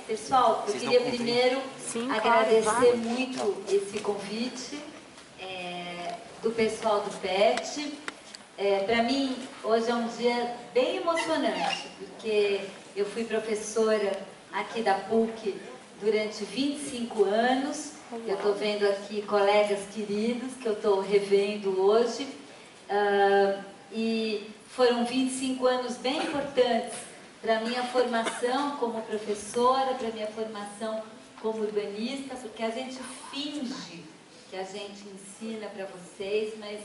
Pessoal, eu queria primeiro agradecer muito esse convite do pessoal do PET. Para mim, hoje é um dia bem emocionante, porque eu fui professora aqui da PUC durante 25 anos. Eu estou vendo aqui colegas queridos que eu estou revendo hoje. E foram 25 anos bem importantes para a minha formação como professora, para a minha formação como urbanista, porque a gente finge que a gente ensina para vocês, mas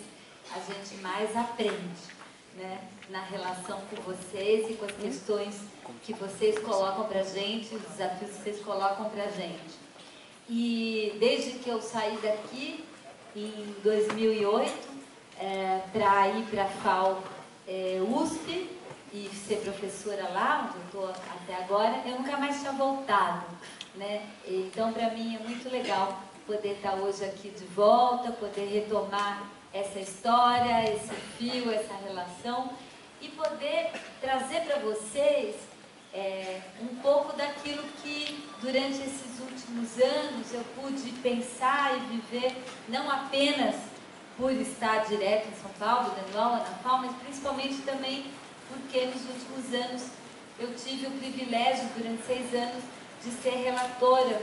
a gente mais aprende, né, na relação com vocês e com as questões que vocês colocam para a gente, os desafios que vocês colocam para a gente. E desde que eu saí daqui, em 2008, para ir para a FAO USP e ser professora lá, onde eu estou até agora, eu nunca mais tinha voltado, né? Então, para mim é muito legal poder estar hoje aqui de volta, poder retomar essa história, esse fio, essa relação e poder trazer para vocês um pouco daquilo que durante esses últimos anos eu pude pensar e viver, não apenas por estar direto em São Paulo, dando aula na FAO, mas principalmente também porque nos últimos anos eu tive o privilégio, durante 6 anos, de ser relatora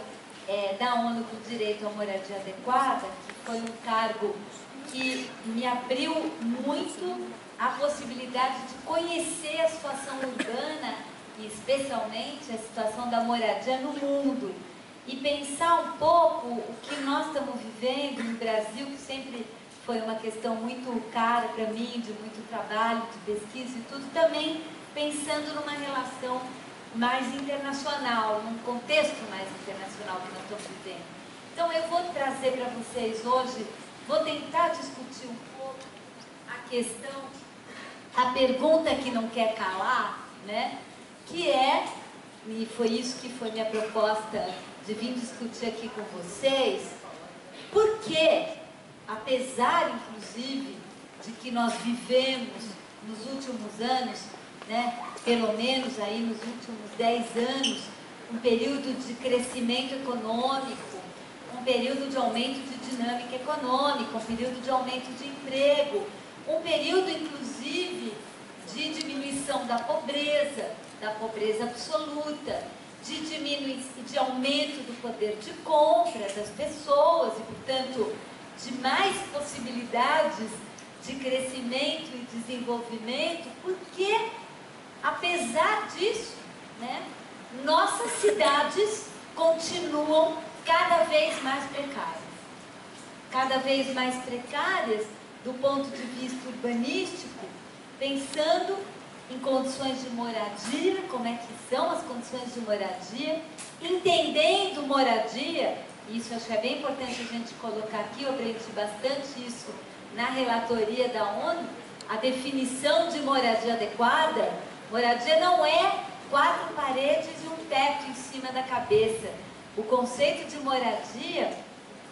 da ONU para o Direito à Moradia Adequada, que foi um cargo que me abriu muito a possibilidade de conhecer a situação urbana e especialmente a situação da moradia no mundo e pensar um pouco o que nós estamos vivendo no Brasil, que sempre foi uma questão muito cara para mim, de muito trabalho, de pesquisa e tudo, também pensando numa relação mais internacional, num contexto mais internacional que nós estamos vivendo. Então eu vou trazer para vocês hoje, vou tentar discutir um pouco a questão, a pergunta que não quer calar, né? Que e foi isso que foi minha proposta de vir discutir aqui com vocês, por que, apesar, inclusive, de que nós vivemos nos últimos anos, né, pelo menos aí nos últimos 10 anos, um período de crescimento econômico, um período de aumento de dinâmica econômica, um período de aumento de emprego, um período, inclusive, de diminuição da pobreza absoluta, de aumento do poder de compra das pessoas e, portanto, de mais possibilidades de crescimento e desenvolvimento, porque, apesar disso, né, nossas cidades continuam cada vez mais precárias. Cada vez mais precárias do ponto de vista urbanístico, pensando em condições de moradia, como é que são as condições de moradia, entendendo moradia, isso acho que é bem importante a gente colocar aqui, eu aprendi bastante isso na relatoria da ONU, a definição de moradia adequada. Moradia não é 4 paredes e um teto em cima da cabeça. O conceito de moradia,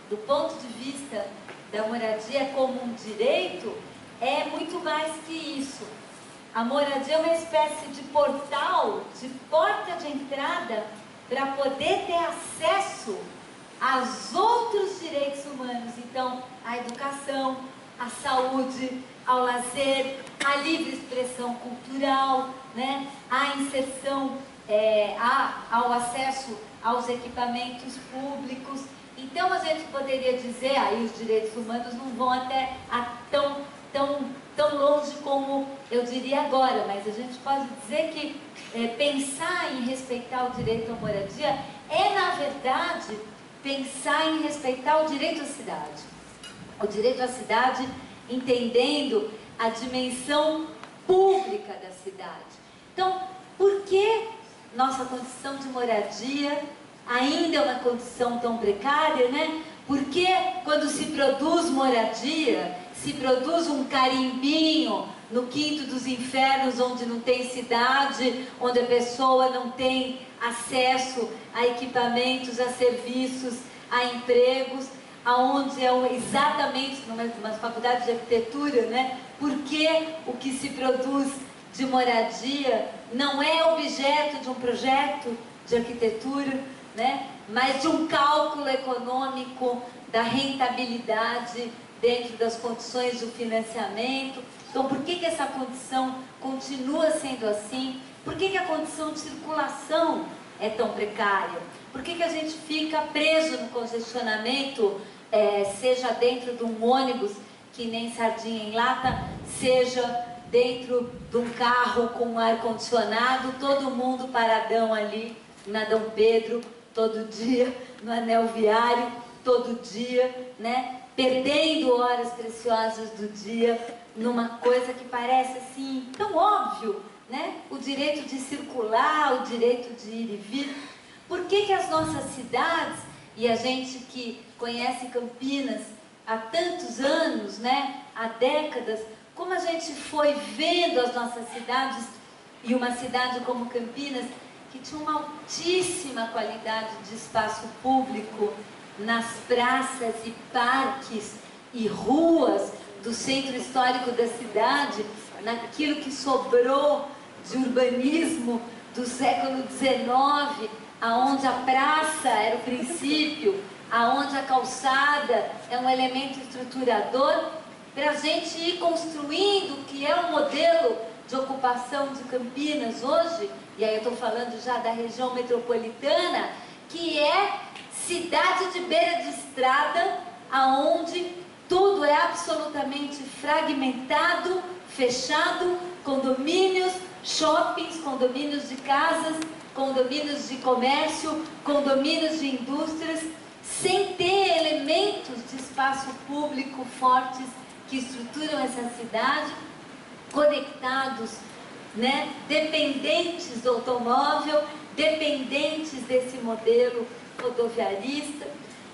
do ponto de vista da moradia como um direito, é muito mais que isso. A moradia é uma espécie de portal, de porta de entrada para poder ter acesso aos outros direitos humanos. Então, a educação, a saúde, ao lazer, a livre expressão cultural, né? A inserção, ao acesso aos equipamentos públicos. Então, a gente poderia dizer, aí os direitos humanos não vão até tão longe como eu diria agora, mas a gente pode dizer que pensar em respeitar o direito à moradia na verdade, pensar em respeitar o direito à cidade. O direito à cidade entendendo a dimensão pública da cidade. Então, por que nossa condição de moradia ainda é uma condição tão precária, né? Porque quando se produz moradia, se produz um carimbinho no quinto dos infernos, onde não tem cidade, onde a pessoa não tem acesso a equipamentos, a serviços, a empregos, aonde exatamente numa faculdade de arquitetura, né? Porque o que se produz de moradia não é objeto de um projeto de arquitetura, né? Mas de um cálculo econômico da rentabilidade dentro das condições do financiamento. Então, por que essa condição continua sendo assim? Por que a condição de circulação é tão precária? Por que a gente fica preso no congestionamento, seja dentro de um ônibus, que nem sardinha em lata, seja dentro de um carro com ar-condicionado, todo mundo paradão ali na Dom Pedro, todo dia, no anel viário, todo dia, né? Perdendo horas preciosas do dia numa coisa que parece assim tão óbvio, né? O direito de circular, o direito de ir e vir. Por que as nossas cidades, e a gente que conhece Campinas há tantos anos, né? Há décadas, como a gente foi vendo as nossas cidades, e uma cidade como Campinas, que tinha uma altíssima qualidade de espaço público, nas praças e parques e ruas do centro histórico da cidade, naquilo que sobrou de urbanismo do século XIX, aonde a praça era o princípio, aonde a calçada é um elemento estruturador, para a gente ir construindo o que é o modelo de ocupação de Campinas hoje, e aí eu estou falando já da região metropolitana, que é cidade de beira de estrada, aonde tudo é absolutamente fragmentado, fechado, condomínios, shoppings, condomínios de casas, condomínios de comércio, condomínios de indústrias, sem ter elementos de espaço público fortes que estruturam essa cidade, conectados, né, dependentes do automóvel, dependentes desse modelo rodoviarista.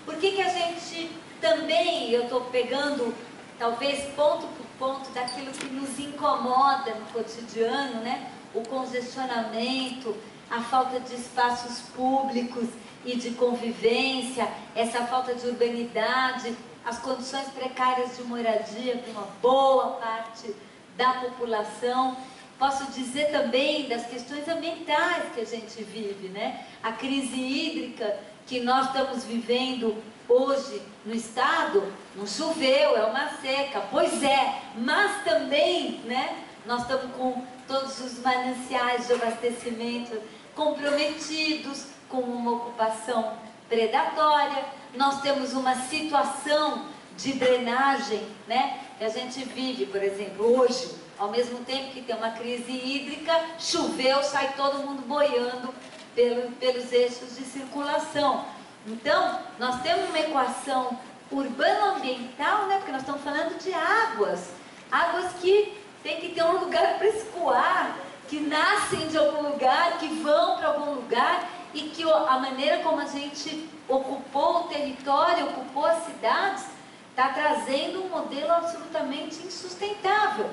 Por que a gente também, eu estou pegando talvez ponto por ponto daquilo que nos incomoda no cotidiano, né? O congestionamento, a falta de espaços públicos e de convivência, essa falta de urbanidade, as condições precárias de moradia para uma boa parte da população. Posso dizer também das questões ambientais que a gente vive, né? A crise hídrica que nós estamos vivendo hoje no estado, não choveu, é uma seca, pois é, mas também, né, nós estamos com todos os mananciais de abastecimento comprometidos com uma ocupação predatória, nós temos uma situação de drenagem, né, que a gente vive, por exemplo, hoje, ao mesmo tempo que tem uma crise hídrica, choveu, sai todo mundo boiando pelos eixos de circulação. Então, nós temos uma equação urbano-ambiental, né? Porque nós estamos falando de águas. Águas que tem que ter um lugar para escoar, que nascem de algum lugar, que vão para algum lugar, e que a maneira como a gente ocupou o território, ocupou as cidades, está trazendo um modelo absolutamente insustentável.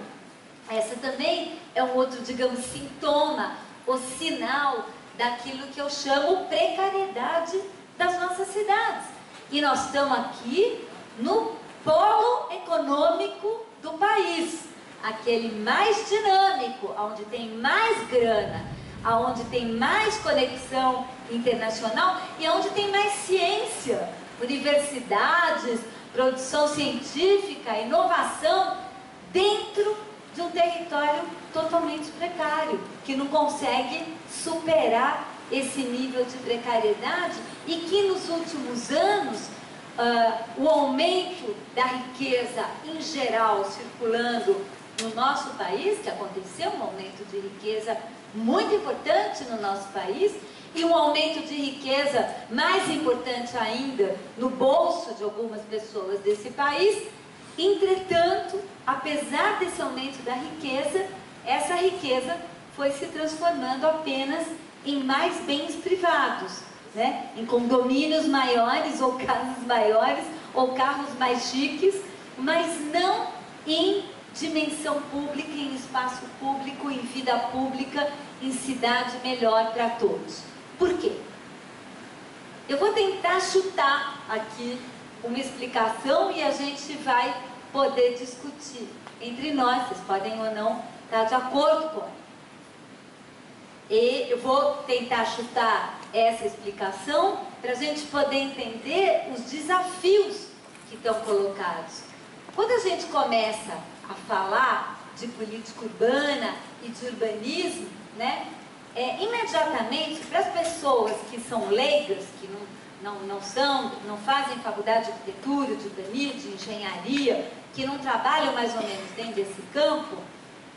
Essa também é um outro, digamos, sintoma, ou sinal daquilo que eu chamo precariedade das nossas cidades. E nós estamos aqui no polo econômico do país, aquele mais dinâmico, onde tem mais grana, onde tem mais conexão internacional e onde tem mais ciência, universidades, produção científica, inovação, dentro de um território totalmente precário, que não consegue superar esse nível de precariedade e que nos últimos anos o aumento da riqueza em geral circulando no nosso país, que aconteceu um aumento de riqueza muito importante no nosso país, e um aumento de riqueza mais importante ainda no bolso de algumas pessoas desse país. Entretanto, apesar desse aumento da riqueza, essa riqueza foi se transformando apenas em mais bens privados, né? Em condomínios maiores, ou casas maiores, ou carros mais chiques, mas não em dimensão pública, em espaço público, em vida pública, em cidade melhor para todos. Por quê? Eu vou tentar chutar aqui uma explicação e a gente vai poder discutir entre nós, vocês podem ou não estar de acordo com ela. E eu vou tentar chutar essa explicação para a gente poder entender os desafios que estão colocados. Quando a gente começa a falar de política urbana e de urbanismo, né, imediatamente, para as pessoas que são leigas, que não fazem faculdade de arquitetura, de urbanismo, de engenharia, que não trabalham mais ou menos dentro desse campo,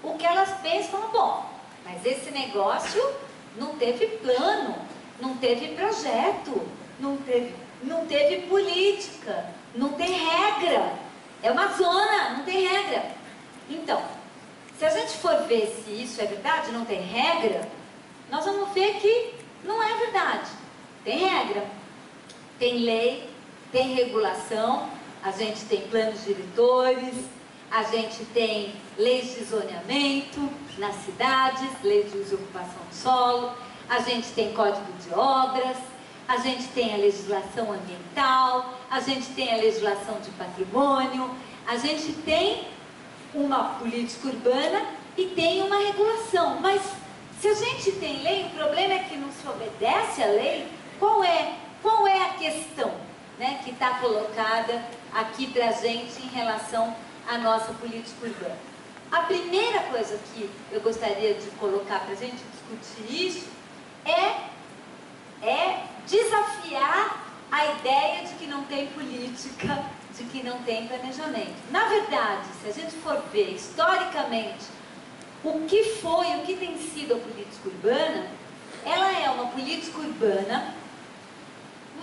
o que elas pensam, bom, mas esse negócio não teve plano, não teve projeto, não teve política, não tem regra. É uma zona, não tem regra. Então, se a gente for ver se isso é verdade, não tem regra, nós vamos ver que não é verdade. Tem regra, tem lei, tem regulação, a gente tem planos diretores, a gente tem leis de zoneamento nas cidades, leis de uso e ocupação de solo, a gente tem código de obras, a gente tem a legislação ambiental, a gente tem a legislação de patrimônio, a gente tem uma política urbana e tem uma regulação. Mas se a gente tem lei, o problema é que não se obedece à lei. Qual é a questão, né, que está colocada aqui para a gente em relação à nossa política urbana? A primeira coisa que eu gostaria de colocar para a gente discutir isso é desafiar a ideia de que não tem política, de que não tem planejamento. Na verdade, se a gente for ver historicamente o que tem sido a política urbana, ela é uma política urbana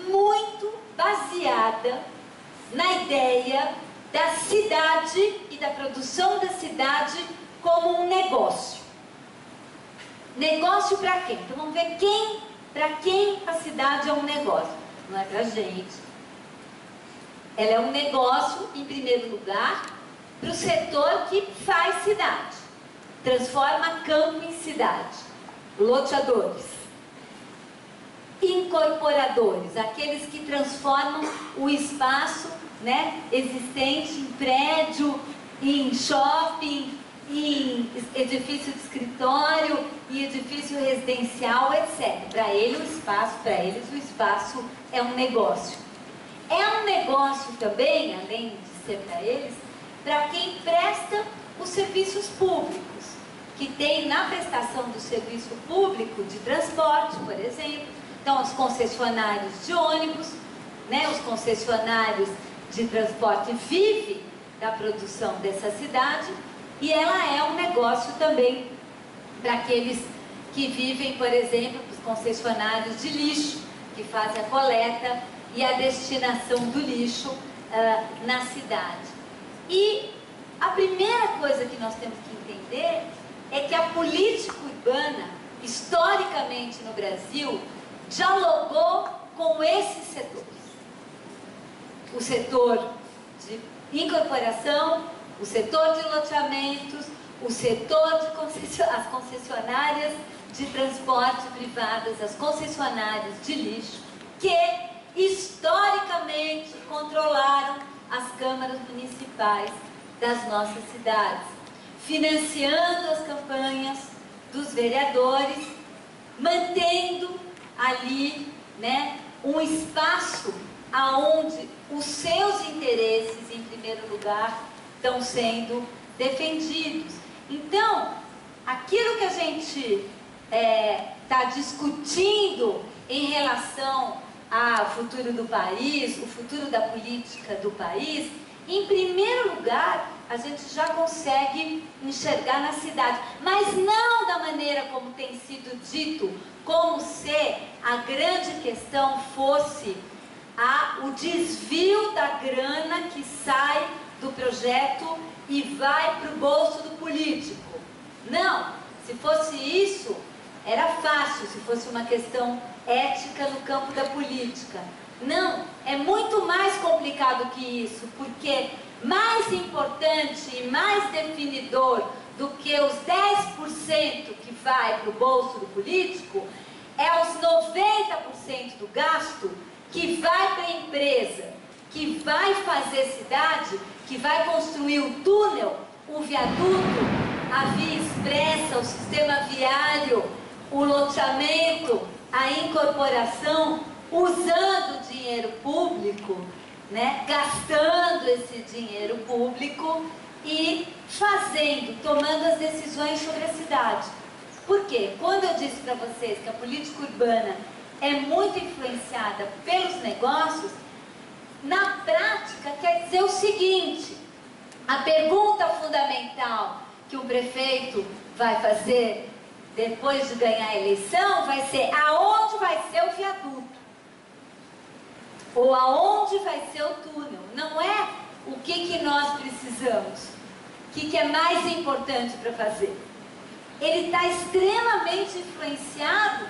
muito baseada na ideia da cidade e da produção da cidade como um negócio. Negócio para quem? Então vamos ver para quem a cidade é um negócio. Não é para a gente. Ela é um negócio, em primeiro lugar, para o setor que faz cidade. Transforma campo em cidade. Loteadores. Incorporadores, aqueles que transformam o espaço, né, existente em prédio, em shopping, em edifício de escritório, em edifício residencial, etc. Para eles o espaço é um negócio. É um negócio também, além de ser para eles, para quem presta os serviços públicos, que tem na prestação do serviço público de transporte, por exemplo. Então, os concessionários de ônibus, né, os concessionários de transporte vivem da produção dessa cidade, e ela é um negócio também para aqueles que vivem, por exemplo, os concessionários de lixo, que fazem a coleta e a destinação do lixo na cidade. E a primeira coisa que nós temos que entender é que a política urbana, historicamente no Brasil, dialogou com esses setores. O setor de incorporação, o setor de loteamentos, o setor de as concessionárias de transporte privadas, as concessionárias de lixo, que historicamente controlaram as câmaras municipais das nossas cidades, financiando as campanhas dos vereadores, mantendo ali, né, um espaço aonde os seus interesses, em primeiro lugar, estão sendo defendidos. Então, aquilo que a gente está discutindo em relação ao futuro do país, o futuro da política do país, em primeiro lugar, a gente já consegue enxergar na cidade, mas não da maneira como tem sido dito, como se a grande questão fosse o desvio da grana que sai do projeto e vai para o bolso do político. Não, se fosse isso, era fácil, se fosse uma questão ética no campo da política. Não, é muito mais complicado que isso, porque mais importante e mais definidor do que os 10% que vai para o bolso do político é os 90% do gasto que vai para a empresa, que vai fazer cidade, que vai construir o túnel, o viaduto, a via expressa, o sistema viário, o loteamento, a incorporação, usando o dinheiro público, né, gastando esse dinheiro público e tomando as decisões sobre a cidade. Por quê? Quando eu disse para vocês que a política urbana é muito influenciada pelos negócios, na prática quer dizer o seguinte: a pergunta fundamental que o prefeito vai fazer depois de ganhar a eleição vai ser: aonde vai ser o viaduto? Ou aonde vai ser o túnel? Não é o que nós precisamos, o que é mais importante para fazer. Ele está extremamente influenciado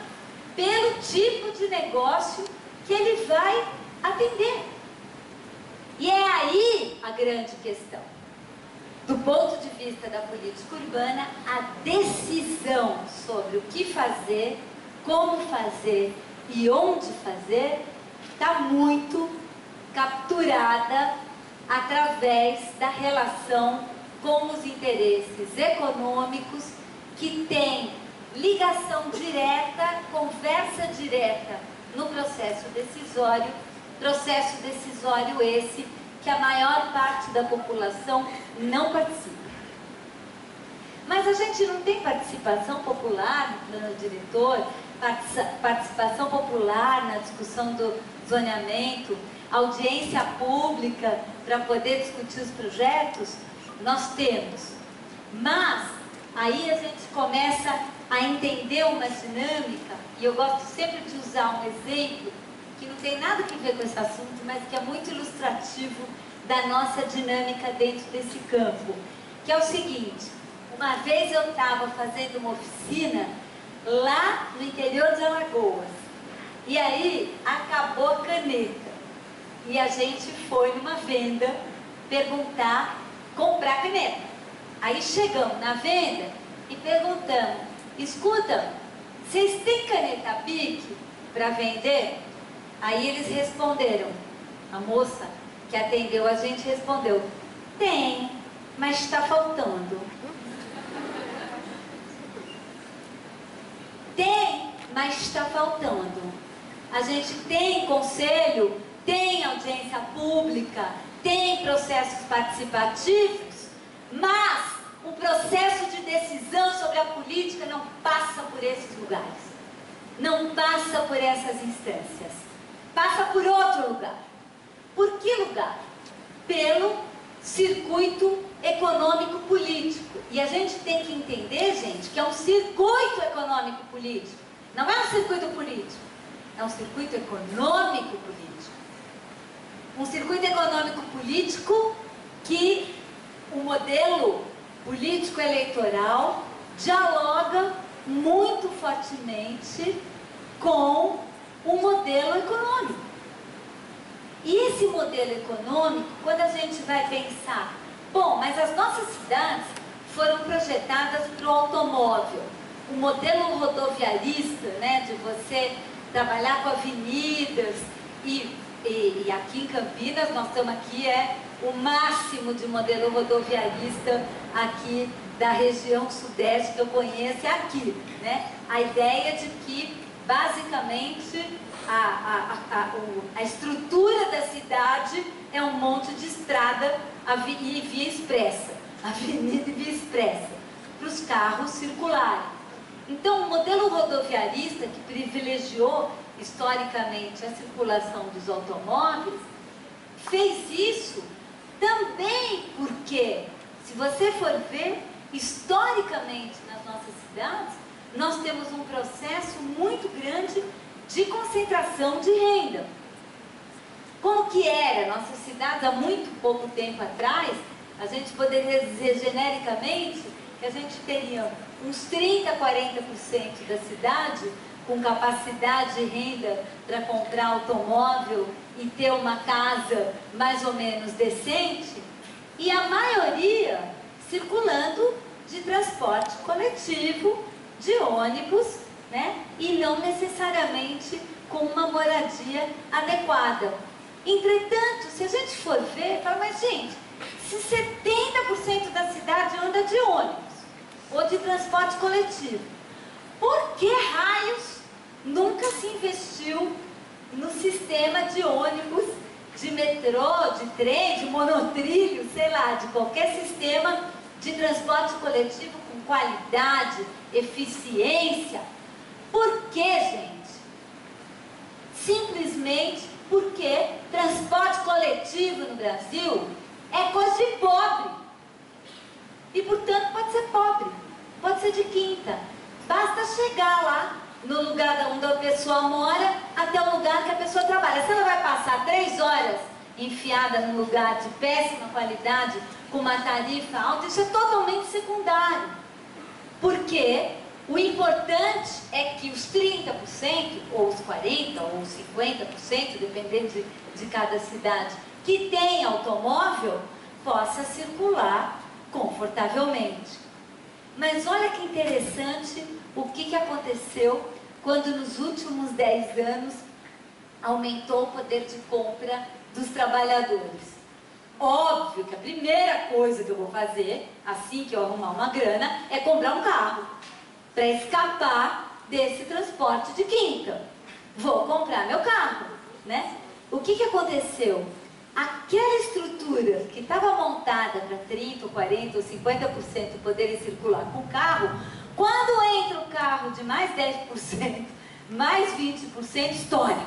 pelo tipo de negócio que ele vai atender. E é aí a grande questão. Do ponto de vista da política urbana, a decisão sobre o que fazer, como fazer e onde fazer está muito capturada através da relação com os interesses econômicos, que tem ligação direta, conversa direta no processo decisório esse que a maior parte da população não participa. Mas a gente não tem participação popular no plano diretor, participação popular na discussão do zoneamento, audiência pública para poder discutir os projetos. Nós temos, mas aí a gente começa a entender uma dinâmica, e eu gosto sempre de usar um exemplo que não tem nada a ver com esse assunto, mas que é muito ilustrativo da nossa dinâmica dentro desse campo, que é o seguinte: uma vez eu estava fazendo uma oficina lá no interior de Alagoas, e aí acabou a caneta, e a gente foi numa venda comprar caneta. Aí chegamos na venda e perguntamos: escuta, vocês têm caneta Bic para vender? Aí eles responderam, a moça que atendeu a gente respondeu: tem, mas está faltando. Tem, mas está faltando. A gente tem conselho, tem audiência pública, tem processos participativos, mas o processo de decisão sobre a política não passa por esses lugares, não passa por essas instâncias, passa por outro lugar. Por que lugar? Pelo circuito econômico-político. E a gente tem que entender, gente, que é um circuito econômico-político. Não é um circuito político, é um circuito econômico-político. Um circuito econômico-político que o modelo político-eleitoral dialoga muito fortemente com o modelo econômico. E esse modelo econômico, quando a gente vai pensar, bom, mas as nossas cidades foram projetadas para o automóvel. O modelo rodoviarista, né, de você trabalhar com avenidas, e aqui em Campinas, nós estamos aqui, o máximo de modelo rodoviarista aqui da região sudeste que eu conheço é aqui, né? A ideia de que, basicamente, a estrutura da cidade é um monte de estrada e via expressa, avenida e via expressa, para os carros circularem. Então, o modelo rodoviarista, que privilegiou historicamente a circulação dos automóveis, fez isso também porque, se você for ver, historicamente nas nossas cidades, nós temos um processo muito grande de concentração de renda. Como que era nossas cidades há muito pouco tempo atrás? A gente poderia dizer genericamente que a gente teria uns 30%, 40% da cidade com capacidade de renda para comprar automóvel e ter uma casa mais ou menos decente, e a maioria circulando de transporte coletivo, de ônibus, né? E não necessariamente com uma moradia adequada. Entretanto, se a gente for ver, fala, mas gente, se 70% da cidade anda de ônibus ou de transporte coletivo, por que raios nunca se investiu no sistema de ônibus, de metrô, de trem, de monotrilho, sei lá, de qualquer sistema de transporte coletivo com qualidade, eficiência? Por que, gente? Simplesmente porque transporte coletivo no Brasil é coisa de pobre. E, portanto, pode ser pobre, pode ser de quinta. Basta chegar lá, no lugar onde a pessoa mora, até o lugar que a pessoa trabalha. Se ela vai passar 3 horas enfiada num lugar de péssima qualidade, com uma tarifa alta, isso é totalmente secundário. Porque o importante é que os 30%, ou os 40%, ou os 50%, dependendo de cada cidade, que tem automóvel, possa circular confortavelmente. Mas olha que interessante o que aconteceu quando nos últimos 10 anos aumentou o poder de compra dos trabalhadores. Óbvio que a primeira coisa que eu vou fazer, assim que eu arrumar uma grana, é comprar um carro, para escapar desse transporte de quinta. Vou comprar meu carro, né? O que aconteceu? Aquela estrutura que estava montada para 30%, 40% ou 50% poderem circular com o carro, quando entra o carro de mais 10%, mais 20%, estoura.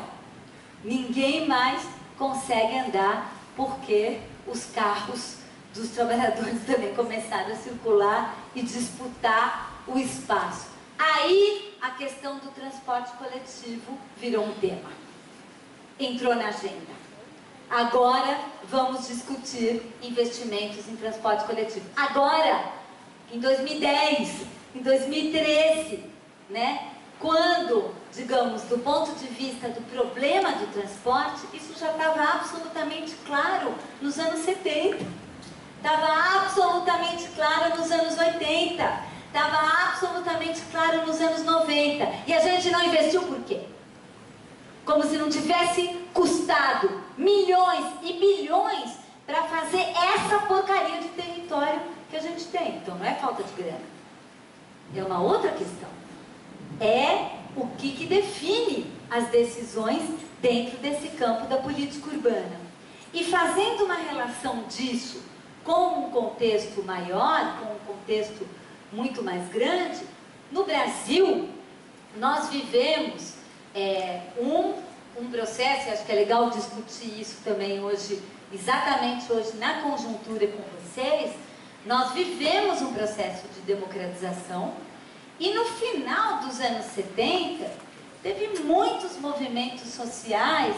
Ninguém mais consegue andar porque os carros dos trabalhadores também começaram a circular e disputar o espaço. Aí a questão do transporte coletivo virou um tema. Entrou na agenda. Agora vamos discutir investimentos em transporte coletivo. Agora, em 2010, em 2013, né? Quando, digamos, do ponto de vista do problema do transporte, isso já estava absolutamente claro nos anos 70. Estava absolutamente claro nos anos 80. Estava absolutamente claro nos anos 90. E a gente não investiu por quê? Como se não tivesse custado milhões e bilhões para fazer essa porcaria de território que a gente tem. Então não é falta de grana. É uma outra questão. É o que define as decisões dentro desse campo da política urbana. E fazendo uma relação disso com um contexto maior, com um contexto muito mais grande, no Brasil nós vivemos um processo, e acho que é legal discutir isso também hoje, exatamente hoje na conjuntura com vocês. Nós vivemos um processo de democratização e no final dos anos 70 teve muitos movimentos sociais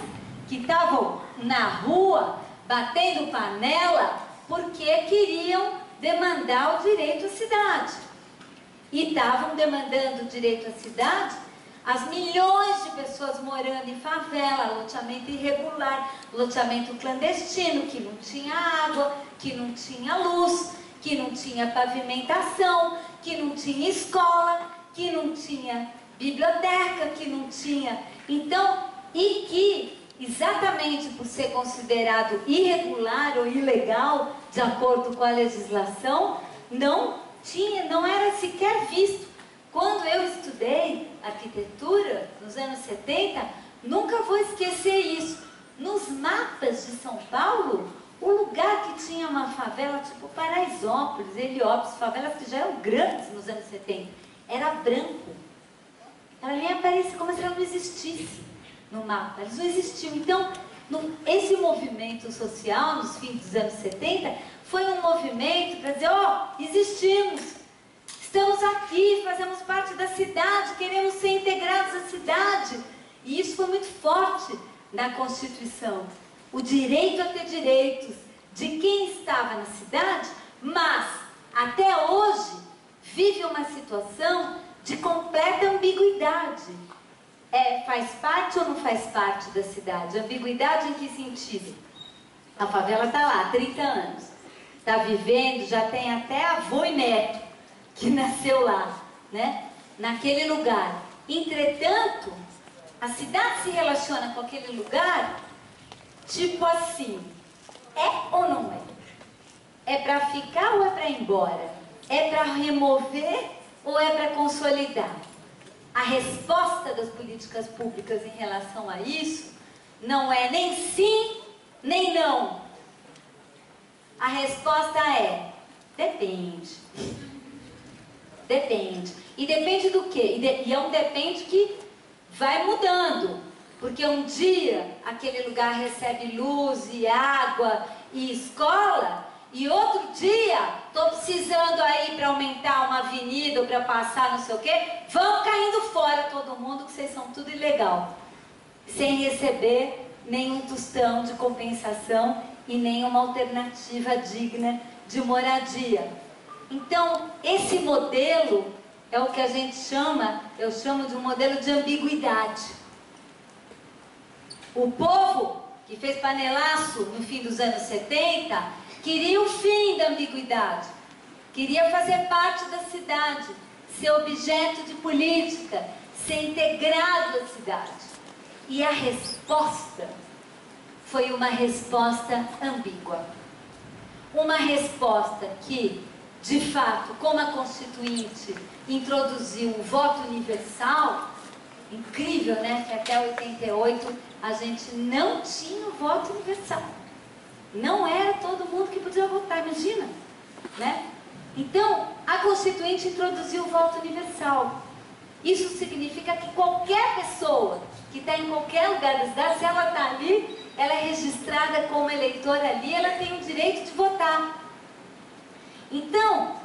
que estavam na rua batendo panela porque queriam demandar o direito à cidade. E estavam demandando o direito à cidade as milhões de pessoas morando em favela, loteamento irregular, loteamento clandestino, que não tinha água, que não tinha luz, que não tinha pavimentação, que não tinha escola, que não tinha biblioteca, que não tinha... Então, e que, exatamente por ser considerado irregular ou ilegal, de acordo com a legislação, não era sequer visto. Quando eu estudei arquitetura, nos anos 70, nunca vou esquecer isso. Nos mapas de São Paulo, o lugar que tinha uma favela, tipo Paraisópolis, Heliópolis, favelas que já eram grandes nos anos 70, era branco. Ela nem aparecia, como se ela não existisse no mapa. Eles não existiam. Então, esse movimento social, nos fins dos anos 70, foi um movimento para dizer, existimos. Estamos aqui, fazemos parte da cidade, queremos ser integrados à cidade. E isso foi muito forte na Constituição. O direito a ter direitos de quem estava na cidade, mas, até hoje, vive uma situação de completa ambiguidade. Faz parte ou não faz parte da cidade? Ambiguidade em que sentido? A favela está lá há 30 anos. Está vivendo, já tem até avô e neto que nasceu lá, né? Naquele lugar. Entretanto, a cidade se relaciona com aquele lugar tipo assim, é ou não é? É para ficar ou é para ir embora? É para remover ou é para consolidar? a resposta das políticas públicas em relação a isso não é nem sim, nem não. A resposta é: depende. Depende. E depende do quê? E é um depende que vai mudando. Porque um dia aquele lugar recebe luz e água e escola, e outro dia estou precisando aí para aumentar uma avenida ou para passar não sei o quê, vão caindo fora todo mundo, que vocês são tudo ilegal. Sem receber nenhum tostão de compensação e nenhuma alternativa digna de moradia. Então, esse modelo é o que a gente chama, eu chamo de um modelo de ambiguidade. O povo que fez panelaço no fim dos anos 70 queria o fim da ambiguidade, queria fazer parte da cidade, ser objeto de política, ser integrado à cidade. E a resposta foi uma resposta ambígua. Uma resposta que, de fato, como a Constituinte introduziu o voto universal, incrível, né? Que até 88 a gente não tinha o voto universal. Não era todo mundo que podia votar, imagina, né? Então, a Constituinte introduziu o voto universal. Isso significa que qualquer pessoa que está em qualquer lugar da cidade, se ela está ali, ela é registrada como eleitora ali, ela tem o direito de votar. Então,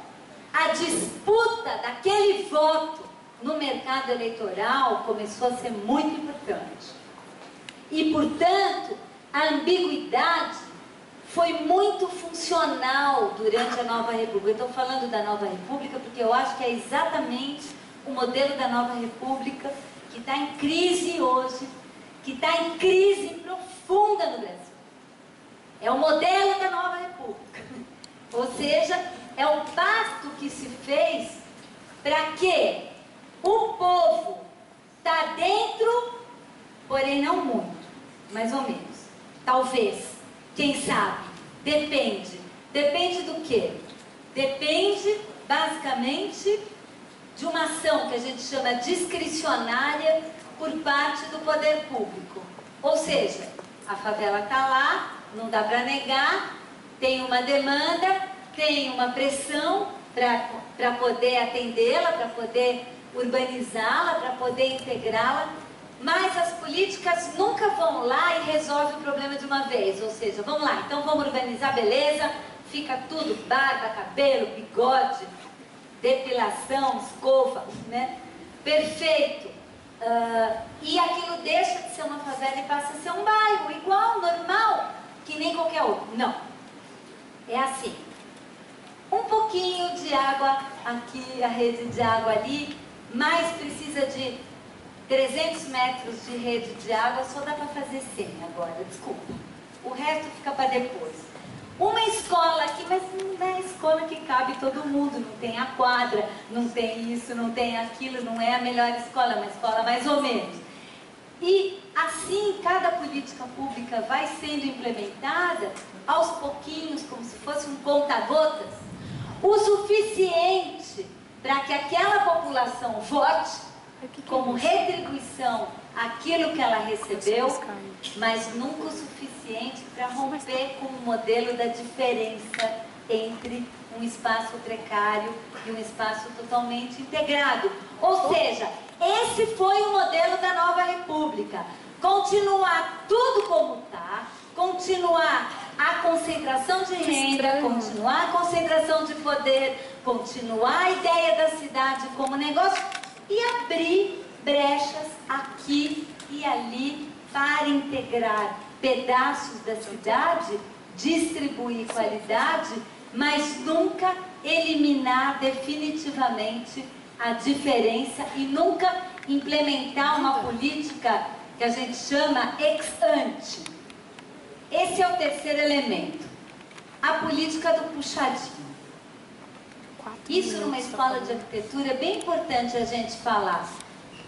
a disputa daquele voto no mercado eleitoral começou a ser muito importante. E, portanto, a ambiguidade foi muito funcional durante a Nova República. Eu estou falando da Nova República porque eu acho que é exatamente o modelo da Nova República que está em crise hoje, que está em crise profunda no Brasil. É o modelo da Nova República. Ou seja, é o pacto que se fez para que o povo está dentro, porém não muito, mais ou menos. Talvez, quem sabe, depende. Depende do quê? Depende, basicamente, de uma ação que a gente chama discricionária por parte do poder público. Ou seja, a favela está lá, não dá para negar, tem uma demanda, tem uma pressão para poder atendê-la, para poder urbanizá-la, para poder integrá-la, mas as políticas nunca vão lá e resolvem o problema de uma vez. Ou seja, vamos lá, então vamos urbanizar, beleza, fica tudo, barba, cabelo, bigode, depilação, escova, né? Perfeito. E aquilo deixa de ser uma favela e passa a ser um bairro, igual, normal, que nem qualquer outro. Não. É assim. Um pouquinho de água aqui, a rede de água ali, mas precisa de 300 metros de rede de água, só dá para fazer 100 agora, desculpa. O resto fica para depois. Uma escola aqui, mas não é a escola que cabe todo mundo, não tem a quadra, não tem isso, não tem aquilo, não é a melhor escola, é uma escola mais ou menos. E assim, cada política pública vai sendo implementada aos pouquinhos, como se fosse um conta-gotas, o suficiente para que aquela população vote como retribuição aquilo que ela recebeu, mas nunca o suficiente para romper com o modelo da diferença entre um espaço precário e um espaço totalmente integrado. Ou seja, esse foi o modelo da Nova República. Continuar tudo como está, continuar a concentração de renda, continuar a concentração de poder, continuar a ideia da cidade como negócio e abrir brechas aqui e ali para integrar pedaços da cidade, distribuir qualidade, mas nunca eliminar definitivamente a diferença e nunca implementar uma política que a gente chama ex ante. Esse é o terceiro elemento, a política do puxadinho. Isso numa escola de arquitetura é bem importante a gente falar.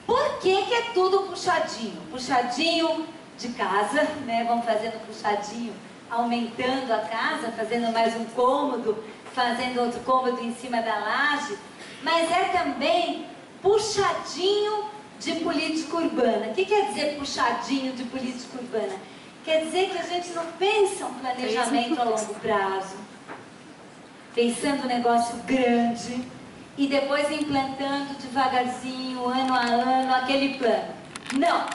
Por que que é tudo puxadinho? Puxadinho de casa, né? Vamos fazendo puxadinho, aumentando a casa, fazendo mais um cômodo, fazendo outro cômodo em cima da laje. Mas é também puxadinho de política urbana. O que quer dizer puxadinho de política urbana? Quer dizer que a gente não pensa um planejamento a longo prazo, pensando um negócio grande e depois implantando devagarzinho, ano a ano, aquele plano. Não!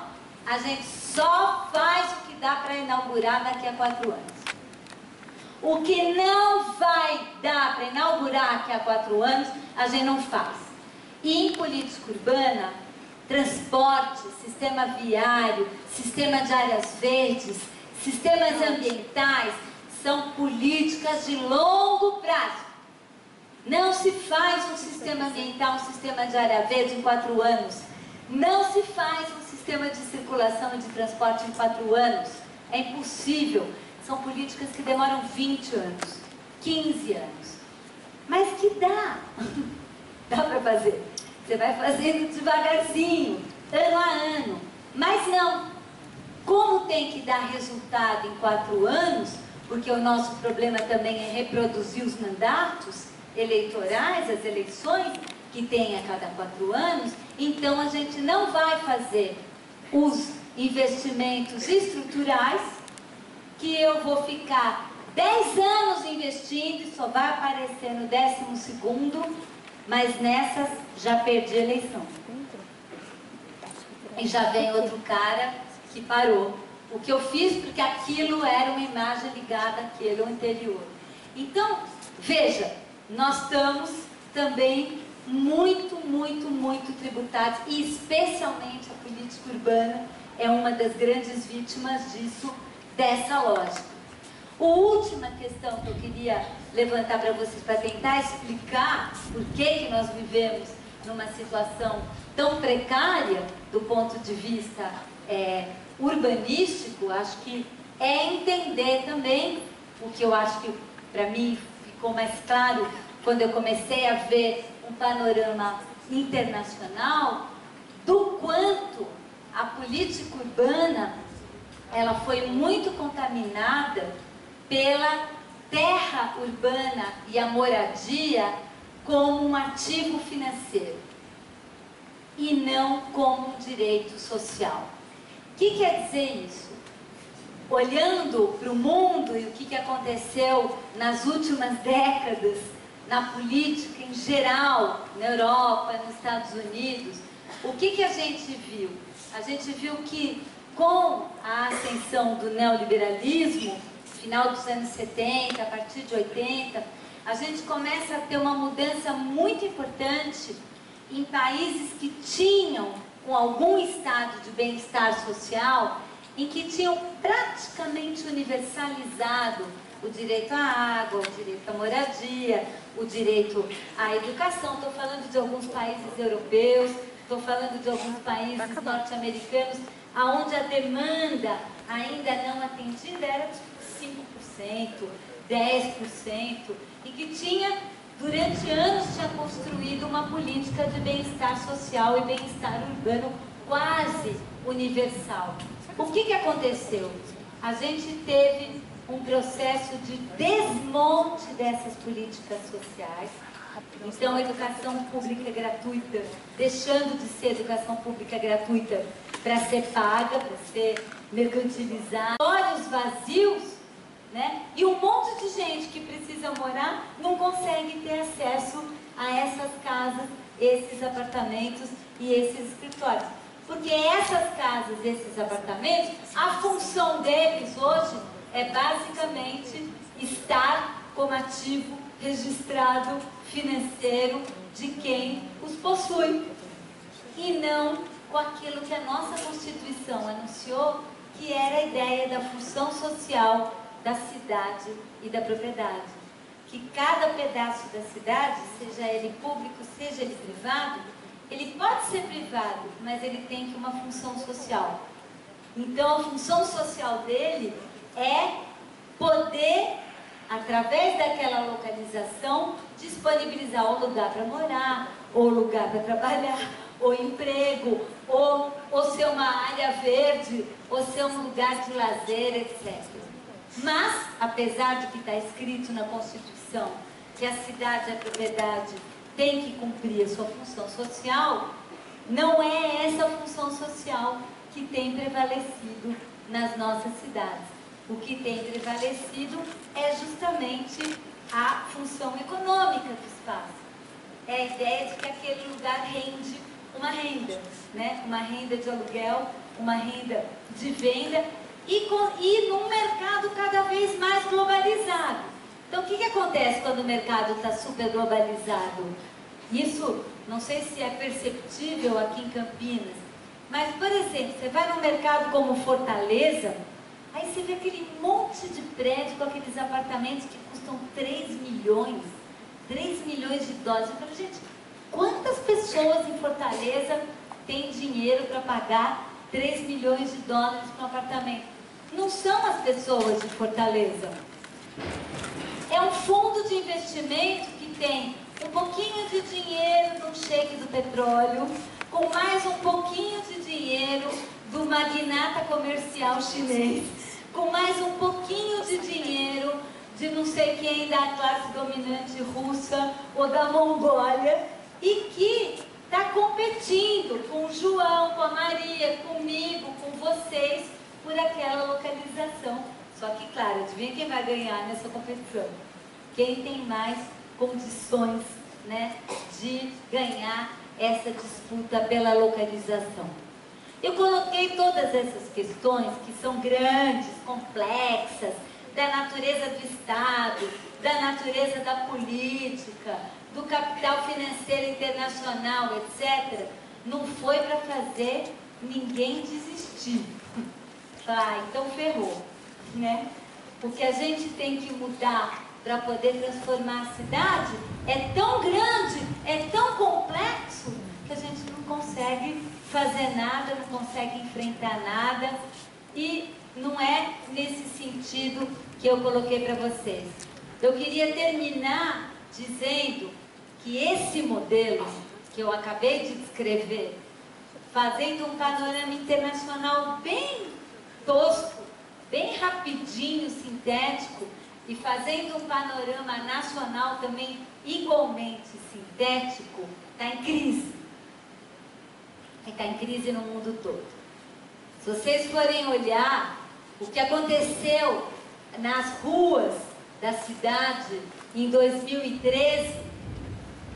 A gente só faz o que dá para inaugurar daqui a 4 anos. O que não vai dar para inaugurar daqui a 4 anos, a gente não faz. E em política urbana, transporte, sistema viário, sistema de áreas verdes, sistemas ambientais, são políticas de longo prazo. Não se faz um sistema ambiental, um sistema de área verde em 4 anos. Não se faz um sistema de circulação e de transporte em 4 anos. É impossível. São políticas que demoram 20 anos, 15 anos. Mas que dá. Dá para fazer. Você vai fazendo devagarzinho, ano a ano. Mas não. Como tem que dar resultado em 4 anos, porque o nosso problema também é reproduzir os mandatos eleitorais, as eleições que tem a cada 4 anos, então a gente não vai fazer os investimentos estruturais, que eu vou ficar 10 anos investindo e só vai aparecer no 12º, mas nessas já perdi a eleição. E já vem outro cara que parou. O que eu fiz, porque aquilo era uma imagem ligada àquele anterior. Então, veja, nós estamos também muito tributados, e especialmente a política urbana é uma das grandes vítimas disso, dessa lógica. A última questão que eu queria levantar para vocês, para tentar explicar por que nós vivemos numa situação tão precária do ponto de vista urbanístico, acho que é entender também o que eu acho que para mim ficou mais claro quando eu comecei a ver um panorama internacional do quanto a política urbana ela foi muito contaminada pela terra urbana e a moradia como um ativo financeiro e não como um direito social. O que quer dizer isso? Olhando para o mundo e o que aconteceu nas últimas décadas, na política em geral, na Europa, nos Estados Unidos, o que a gente viu? A gente viu que com a ascensão do neoliberalismo, final dos anos 70, a partir de 80, a gente começa a ter uma mudança muito importante em países que tinham com algum estado de bem-estar social, em que tinham praticamente universalizado o direito à água, o direito à moradia, o direito à educação. Estou falando de alguns países europeus, estou falando de alguns países norte-americanos, onde a demanda ainda não atendida era tipo 5%, 10%, e que tinha, durante anos, tinha construído uma política de bem-estar social e bem-estar urbano quase universal. O que aconteceu? A gente teve um processo de desmonte dessas políticas sociais. Então, a educação pública gratuita, deixando de ser educação pública gratuita para ser paga, para ser mercantilizada. Olhos vazios, né? E um monte de gente que precisa morar não consegue ter acesso a essas casas, esses apartamentos e esses escritórios. Porque essas casas, esses apartamentos, a função deles hoje é basicamente estar como ativo registrado financeiro de quem os possui. E não com aquilo que a nossa Constituição anunciou, que era a ideia da função social da cidade e da propriedade. Que cada pedaço da cidade, seja ele público, seja ele privado, ele pode ser privado, mas ele tem que uma função social. Então, a função social dele é poder, através daquela localização, disponibilizar ou lugar para morar, ou lugar para trabalhar, ou emprego, ou ser uma área verde, ou ser um lugar de lazer, etc. Mas, apesar de que está escrito na Constituição que a cidade e a propriedade tem que cumprir a sua função social, Não é essa a função social que tem prevalecido nas nossas cidades. O que tem prevalecido é justamente a função econômica do espaço. É a ideia de que aquele lugar rende uma renda, né? Uma renda de aluguel, uma renda de venda e num mercado cada vez mais globalizado. Então, o que acontece quando o mercado está super globalizado? Isso, não sei se é perceptível aqui em Campinas, mas, por exemplo, você vai num mercado como Fortaleza, aí você vê aquele monte de prédio com aqueles apartamentos que custam 3 milhões de dólares. Eu falo, gente, quantas pessoas em Fortaleza têm dinheiro para pagar 3 milhões de dólares para um apartamento? Não são as pessoas de Fortaleza. É um fundo de investimento que tem um pouquinho de dinheiro no shake do petróleo, com mais um pouquinho de dinheiro do magnata comercial chinês, com mais um pouquinho de dinheiro de não sei quem da classe dominante russa ou da Mongólia, e que está competindo com o João, com a Maria, comigo, com vocês, por aquela localização. Só que, claro, adivinha quem vai ganhar nessa competição? Quem tem mais condições, né, de ganhar essa disputa pela localização. Eu coloquei todas essas questões que são grandes, complexas, da natureza do Estado, da natureza da política, do capital financeiro internacional, etc. Não foi para fazer ninguém desistir. Então ferrou, né? O que a gente tem que mudar para poder transformar a cidade é tão grande, é tão complexo, que a gente não consegue fazer nada, não consegue enfrentar nada, e não é nesse sentido que eu coloquei para vocês. Eu queria terminar dizendo que esse modelo que eu acabei de descrever, fazendo um panorama internacional bem tosco, bem rapidinho, sintético, e fazendo um panorama nacional também igualmente sintético, está em crise. Está em crise no mundo todo. Se vocês forem olhar o que aconteceu nas ruas da cidade em 2013,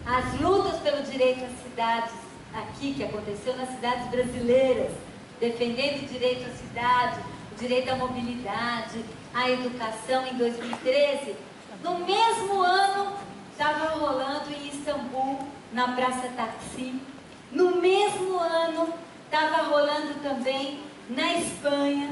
as lutas pelo direito às cidades aqui, que aconteceu nas cidades brasileiras, defendendo o direito à cidade, o direito à mobilidade, à educação em 2013, no mesmo ano estava rolando em Istambul, na Praça Taksim, no mesmo ano estava rolando também na Espanha,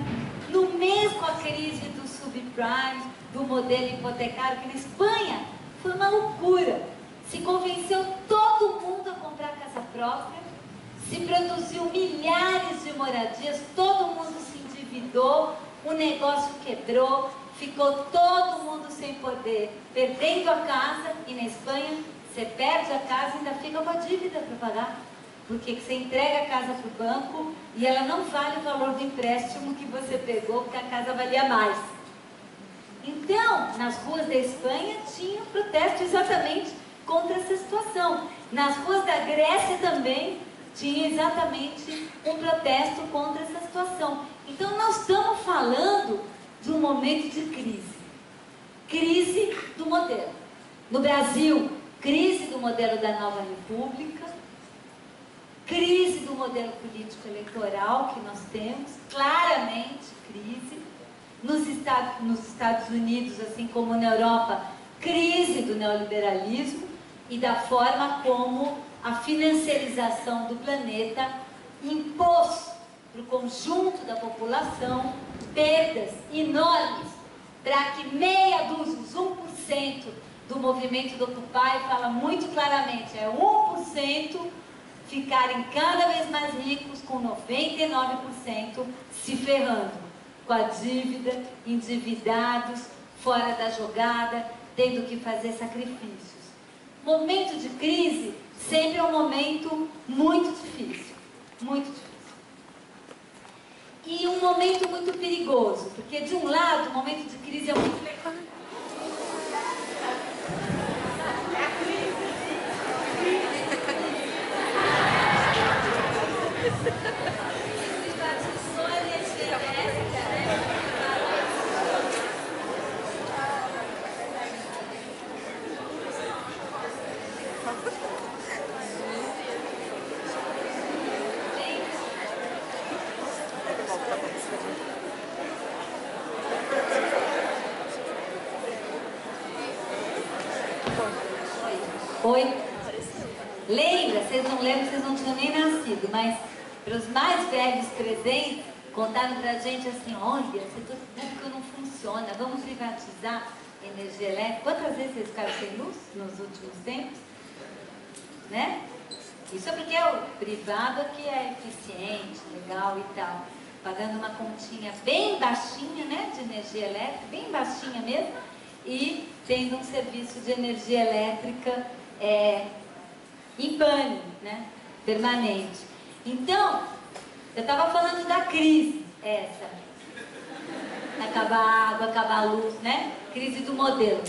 no mesmo a crise do subprime, do modelo hipotecário, que na Espanha foi uma loucura. Se convenceu todo mundo a comprar casa própria, se produziu milhares de moradias, todo mundo se endividou, o negócio quebrou, ficou todo mundo sem poder, perdendo a casa, e na Espanha você perde a casa e ainda fica com a dívida para pagar. Porque você entrega a casa para o banco e ela não vale o valor do empréstimo que você pegou, porque a casa valia mais. Então, nas ruas da Espanha tinha um protesto exatamente contra essa situação. Nas ruas da Grécia também tinha exatamente um protesto contra essa situação. Então, nós estamos falando de um momento de crise. Crise do modelo. No Brasil, crise do modelo da nova república, crise do modelo político-eleitoral que nós temos, claramente crise. Nos Estados Unidos, assim como na Europa, crise do neoliberalismo e da forma como a financiarização do planeta impôs para o conjunto da população perdas enormes, para que meia dúzia, os 1% do movimento do Occupy, fala muito claramente, é 1% ficarem cada vez mais ricos, com 99% se ferrando, com a dívida, endividados, fora da jogada, tendo que fazer sacrifícios. Momento de crise sempre é um momento muito difícil, muito difícil. E um momento muito perigoso, porque de um lado o momento de crise é muito legal. Oi? Lembra? Vocês não lembram, vocês não tinham nem nascido, mas para os mais velhos presentes, contaram pra gente assim, olha, o setor público não funciona, vamos privatizar energia elétrica. Quantas vezes vocês ficaram sem luz nos últimos tempos? Né? Isso é porque o privado aqui é eficiente, legal e tal, pagando uma continha bem baixinha, né, de energia elétrica, bem baixinha mesmo, e tendo um serviço de energia elétrica em pane, né, permanente. Então, eu estava falando da crise, essa. Acabar a água, acabar a luz, né? Crise do modelo.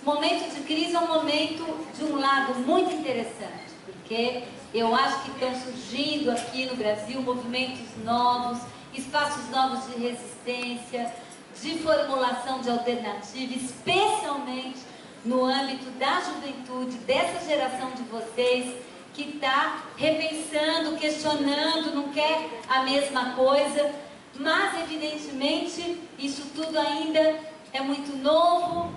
Momento de crise é um momento, de um lado, muito interessante, porque eu acho que estão surgindo aqui no Brasil movimentos novos, espaços novos de resistência, de formulação de alternativa, especialmente no âmbito da juventude, dessa geração de vocês, que está repensando, questionando, não quer a mesma coisa, mas evidentemente isso tudo ainda é muito novo,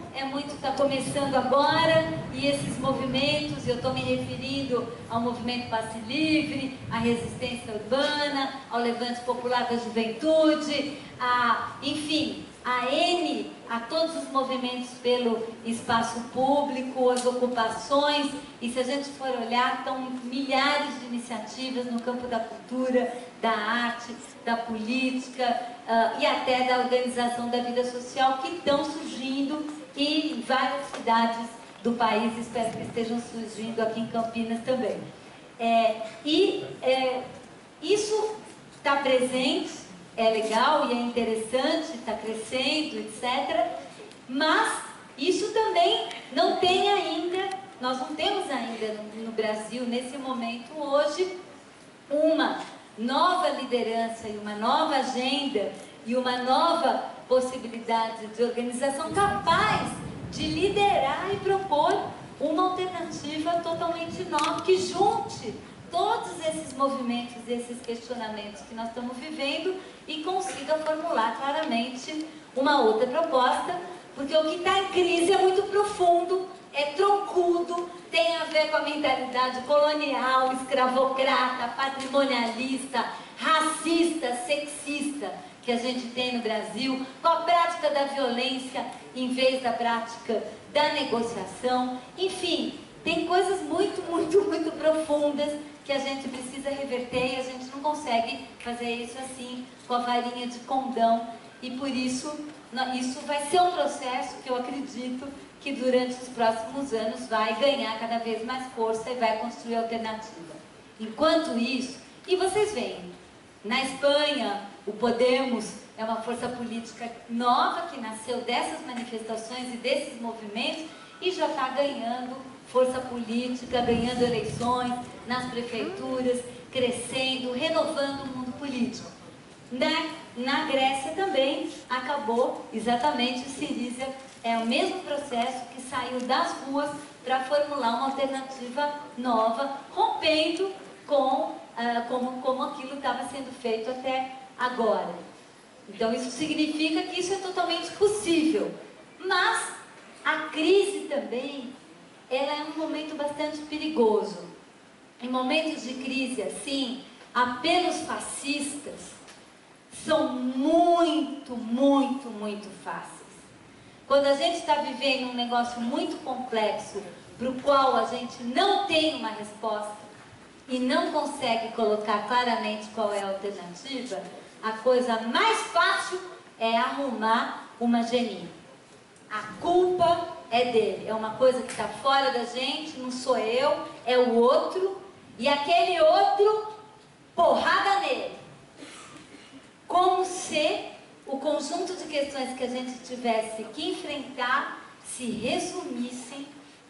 está começando agora, e esses movimentos, eu estou me referindo ao movimento Passe Livre, à resistência urbana, ao levante popular da juventude, enfim, a todos os movimentos pelo espaço público, as ocupações, e se a gente for olhar, estão milhares de iniciativas no campo da cultura, da arte, da política e até da organização da vida social que estão surgindo em várias cidades do país, espero que estejam surgindo aqui em Campinas também. Isso está presente, é legal e é interessante, está crescendo, etc. Mas isso também não tem ainda, nós não temos ainda no Brasil, nesse momento hoje, uma nova liderança e uma nova agenda e uma nova possibilidade de organização capaz de liderar e propor uma alternativa totalmente nova, que junte todos esses movimentos, esses questionamentos que nós estamos vivendo e consiga formular claramente uma outra proposta, porque o que está em crise é muito profundo, é troncudo, tem a ver com a mentalidade colonial, escravocrata, patrimonialista, racista, sexista que a gente tem no Brasil, com a prática da violência em vez da prática da negociação. Enfim, tem coisas muito, muito, muito profundas que a gente precisa reverter e a gente não consegue fazer isso assim, com a varinha de condão. E por isso, isso vai ser um processo que eu acredito que durante os próximos anos vai ganhar cada vez mais força e vai construir alternativa. Enquanto isso, e vocês veem, na Espanha, o Podemos é uma força política nova que nasceu dessas manifestações e desses movimentos e já está ganhando força política, ganhando eleições nas prefeituras, crescendo, renovando o mundo político. Na Grécia também acabou exatamente o Syriza, é o mesmo processo que saiu das ruas para formular uma alternativa nova, rompendo com como aquilo estava sendo feito até agora. Então isso significa que isso é totalmente possível. Mas a crise também, ela é um momento bastante perigoso. Em momentos de crise assim, apelos fascistas são muito, muito, muito fáceis. Quando a gente está vivendo um negócio muito complexo, para o qual a gente não tem uma resposta e não consegue colocar claramente qual é a alternativa, a coisa mais fácil é arrumar uma geninha. A culpa é dele, é uma coisa que está fora da gente, não sou eu, é o outro, e aquele outro, porrada nele. Como se o conjunto de questões que a gente tivesse que enfrentar se resumissem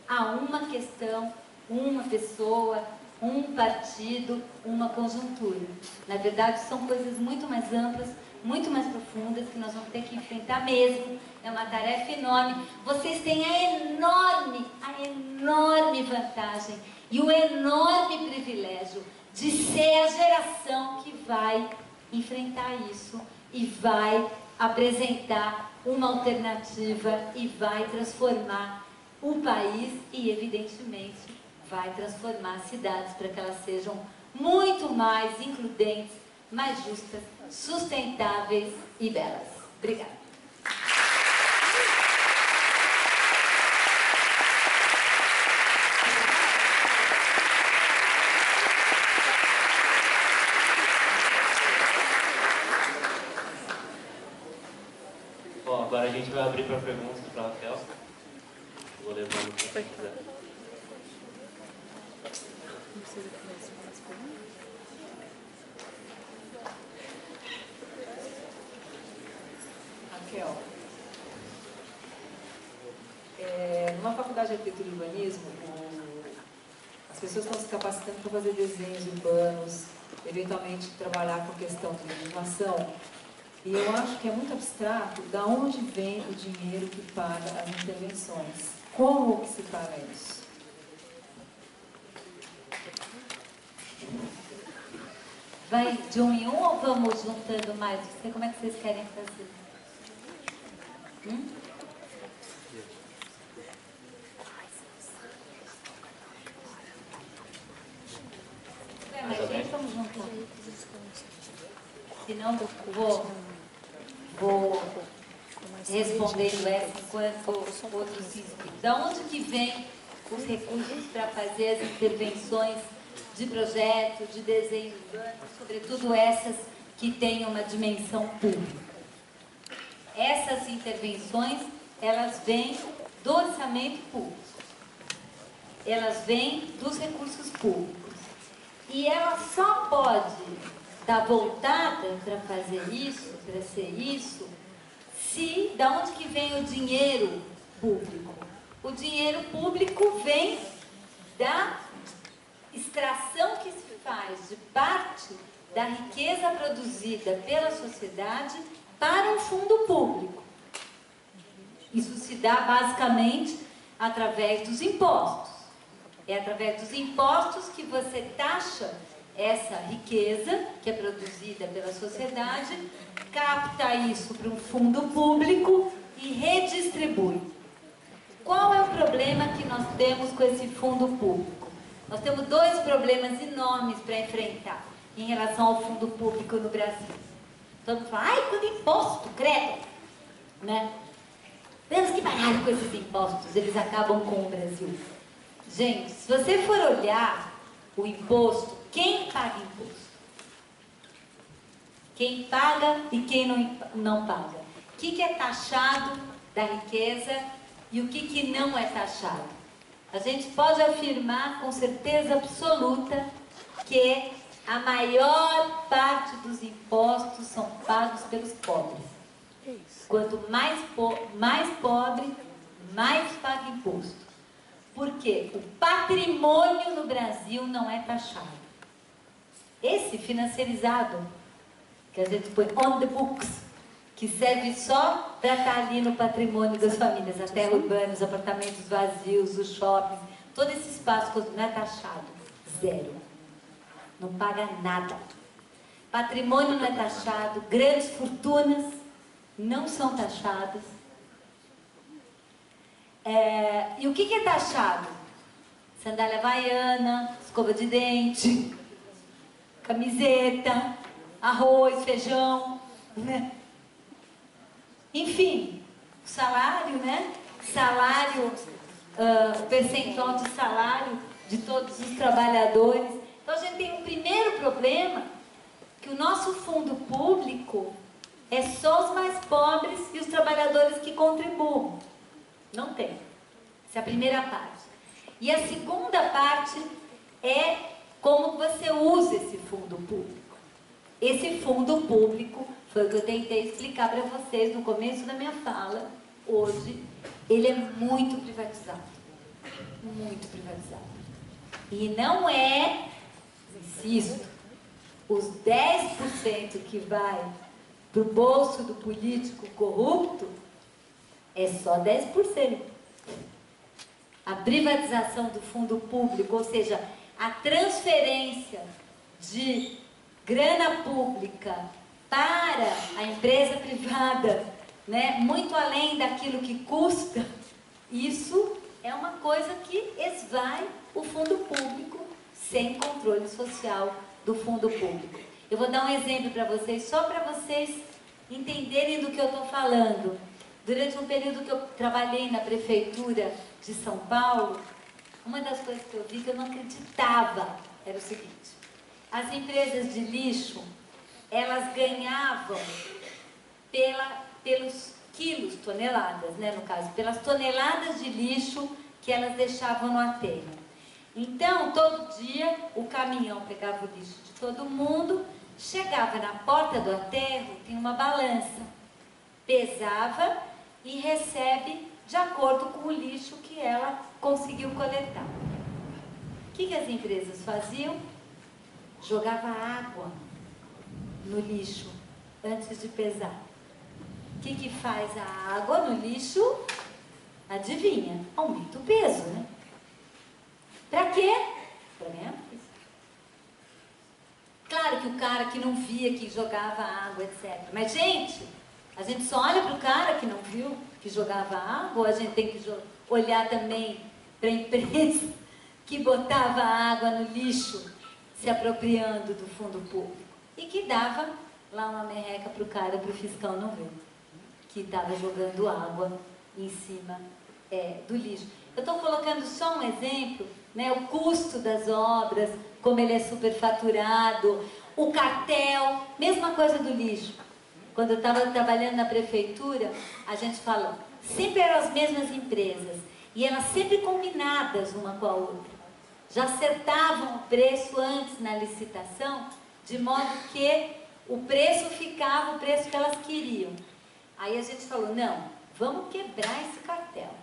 a uma questão, uma pessoa, um partido, uma conjuntura. Na verdade, são coisas muito mais amplas, muito mais profundas, que nós vamos ter que enfrentar mesmo. É uma tarefa enorme. Vocês têm a enorme vantagem e o enorme privilégio de ser a geração que vai enfrentar isso e vai apresentar uma alternativa e vai transformar o país e, evidentemente, vai transformar as cidades para que elas sejam muito mais includentes, mais justas, sustentáveis e belas. Obrigada. Bom, agora a gente vai abrir para perguntas para a Raquel. Vou levando o que você quiser. Raquel, numa faculdade de arquitetura e urbanismo, as pessoas estão se capacitando para fazer desenhos urbanos, eventualmente trabalhar com a questão de legislação. E eu acho que é muito abstrato da onde vem o dinheiro que paga as intervenções. Como que se paga isso? Vai de um em um ou vamos juntando mais? Não sei como é que vocês querem fazer. Mas gente, vamos juntar. Senão vou respondendo essa enquanto outros se inscrevem. Da onde que vem os recursos para fazer as intervenções de projeto, de desenho urbano, sobretudo essas que têm uma dimensão pública? Essas intervenções, elas vêm do orçamento público. Elas vêm dos recursos públicos. E ela só pode dar voltada para fazer isso, para ser isso, se, da onde que vem o dinheiro público? O dinheiro público vem da extração que se faz de parte da riqueza produzida pela sociedade para um fundo público. Isso se dá basicamente através dos impostos. É através dos impostos que você taxa essa riqueza que é produzida pela sociedade, capta isso para um fundo público e redistribui. Qual é o problema que nós temos com esse fundo público? Nós temos dois problemas enormes para enfrentar em relação ao fundo público no Brasil. Todo mundo fala, ai, quanto imposto, credo! Né? Temos que parar com esses impostos, eles acabam com o Brasil. Gente, se você for olhar o imposto, quem paga imposto? Quem paga e quem não paga? O que é taxado da riqueza e o que não é taxado? A gente pode afirmar com certeza absoluta que a maior parte dos impostos são pagos pelos pobres. Quanto mais pobre, mais paga imposto. Por quê? O patrimônio no Brasil não é taxado. Esse financiarizado, que a gente põe on the books, que serve só para estar ali no patrimônio das famílias, a terra urbana, os apartamentos vazios, os shoppings, todo esse espaço não é taxado. Zero. Não paga nada. Patrimônio não é taxado, grandes fortunas não são taxadas. E o que é taxado? Sandália havaiana, escova de dente, camiseta, arroz, feijão, né? Enfim, o salário, né? Salário, o percentual de salário de todos os trabalhadores. Então a gente tem um primeiro problema, que o nosso fundo público é só os mais pobres e os trabalhadores que contribuem. Não tem. Essa é a primeira parte. E a segunda parte é como você usa esse fundo público. Esse fundo público, foi o que eu tentei explicar para vocês no começo da minha fala, hoje, ele é muito privatizado. Muito privatizado. E não é, insisto, os 10% que vai para o bolso do político corrupto, é só 10%. A privatização do fundo público, ou seja, a transferência de grana pública para a empresa privada, né, muito além daquilo que custa, isso é uma coisa que esvai o fundo público sem controle social do fundo público. Eu vou dar um exemplo para vocês, só para vocês entenderem do que eu estou falando. Durante um período que eu trabalhei na prefeitura de São Paulo, uma das coisas que eu vi que eu não acreditava era o seguinte: as empresas de lixo, elas ganhavam pelos quilos, toneladas, né, no caso, pelas toneladas de lixo que elas deixavam no aterro. Então, todo dia, o caminhão pegava o lixo de todo mundo, chegava na porta do aterro, tem uma balança, pesava e recebe de acordo com o lixo que ela conseguiu coletar. O que as empresas faziam? Jogava água no lixo antes de pesar. O que faz a água no lixo? Adivinha? Aumenta o peso, né? Pra quê? Pra ganhar peso. Claro que o cara que não via que jogava água, etc. Mas, gente, a gente só olha pro cara que não viu que jogava água, ou a gente tem que olhar também para a empresa que botava água no lixo, se apropriando do fundo público, e que dava lá uma merreca pro cara, pro fiscal não ver, que estava jogando água em cima do lixo. Eu estou colocando só um exemplo, né, o custo das obras, como ele é superfaturado, o cartel, mesma coisa do lixo. Quando eu estava trabalhando na prefeitura, a gente falou, sempre eram as mesmas empresas, e elas sempre combinadas uma com a outra. Já acertavam o preço antes na licitação, de modo que o preço ficava o preço que elas queriam. Aí a gente falou, não, vamos quebrar esse cartel.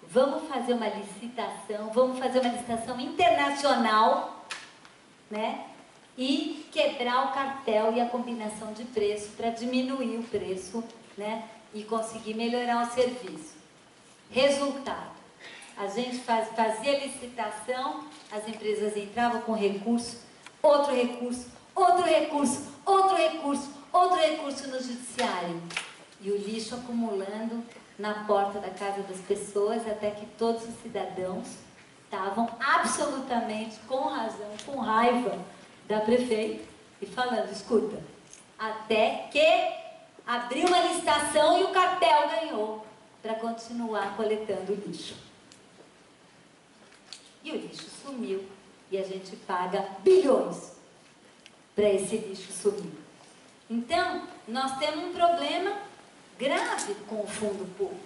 Vamos fazer uma licitação internacional, né? E quebrar o cartel e a combinação de preço para diminuir o preço, né? E conseguir melhorar o serviço. Resultado, a gente fazia licitação, as empresas entravam com recurso, outro recurso, outro recurso, outro recurso, outro recurso no judiciário. E o lixo acumulando na porta da casa das pessoas, até que todos os cidadãos estavam absolutamente, com razão, com raiva da prefeita, e falando, escuta, até que abriu uma licitação e o cartel ganhou para continuar coletando lixo. E o lixo sumiu, e a gente paga bilhões para esse lixo sumir. Então, nós temos um problema grave com o fundo público,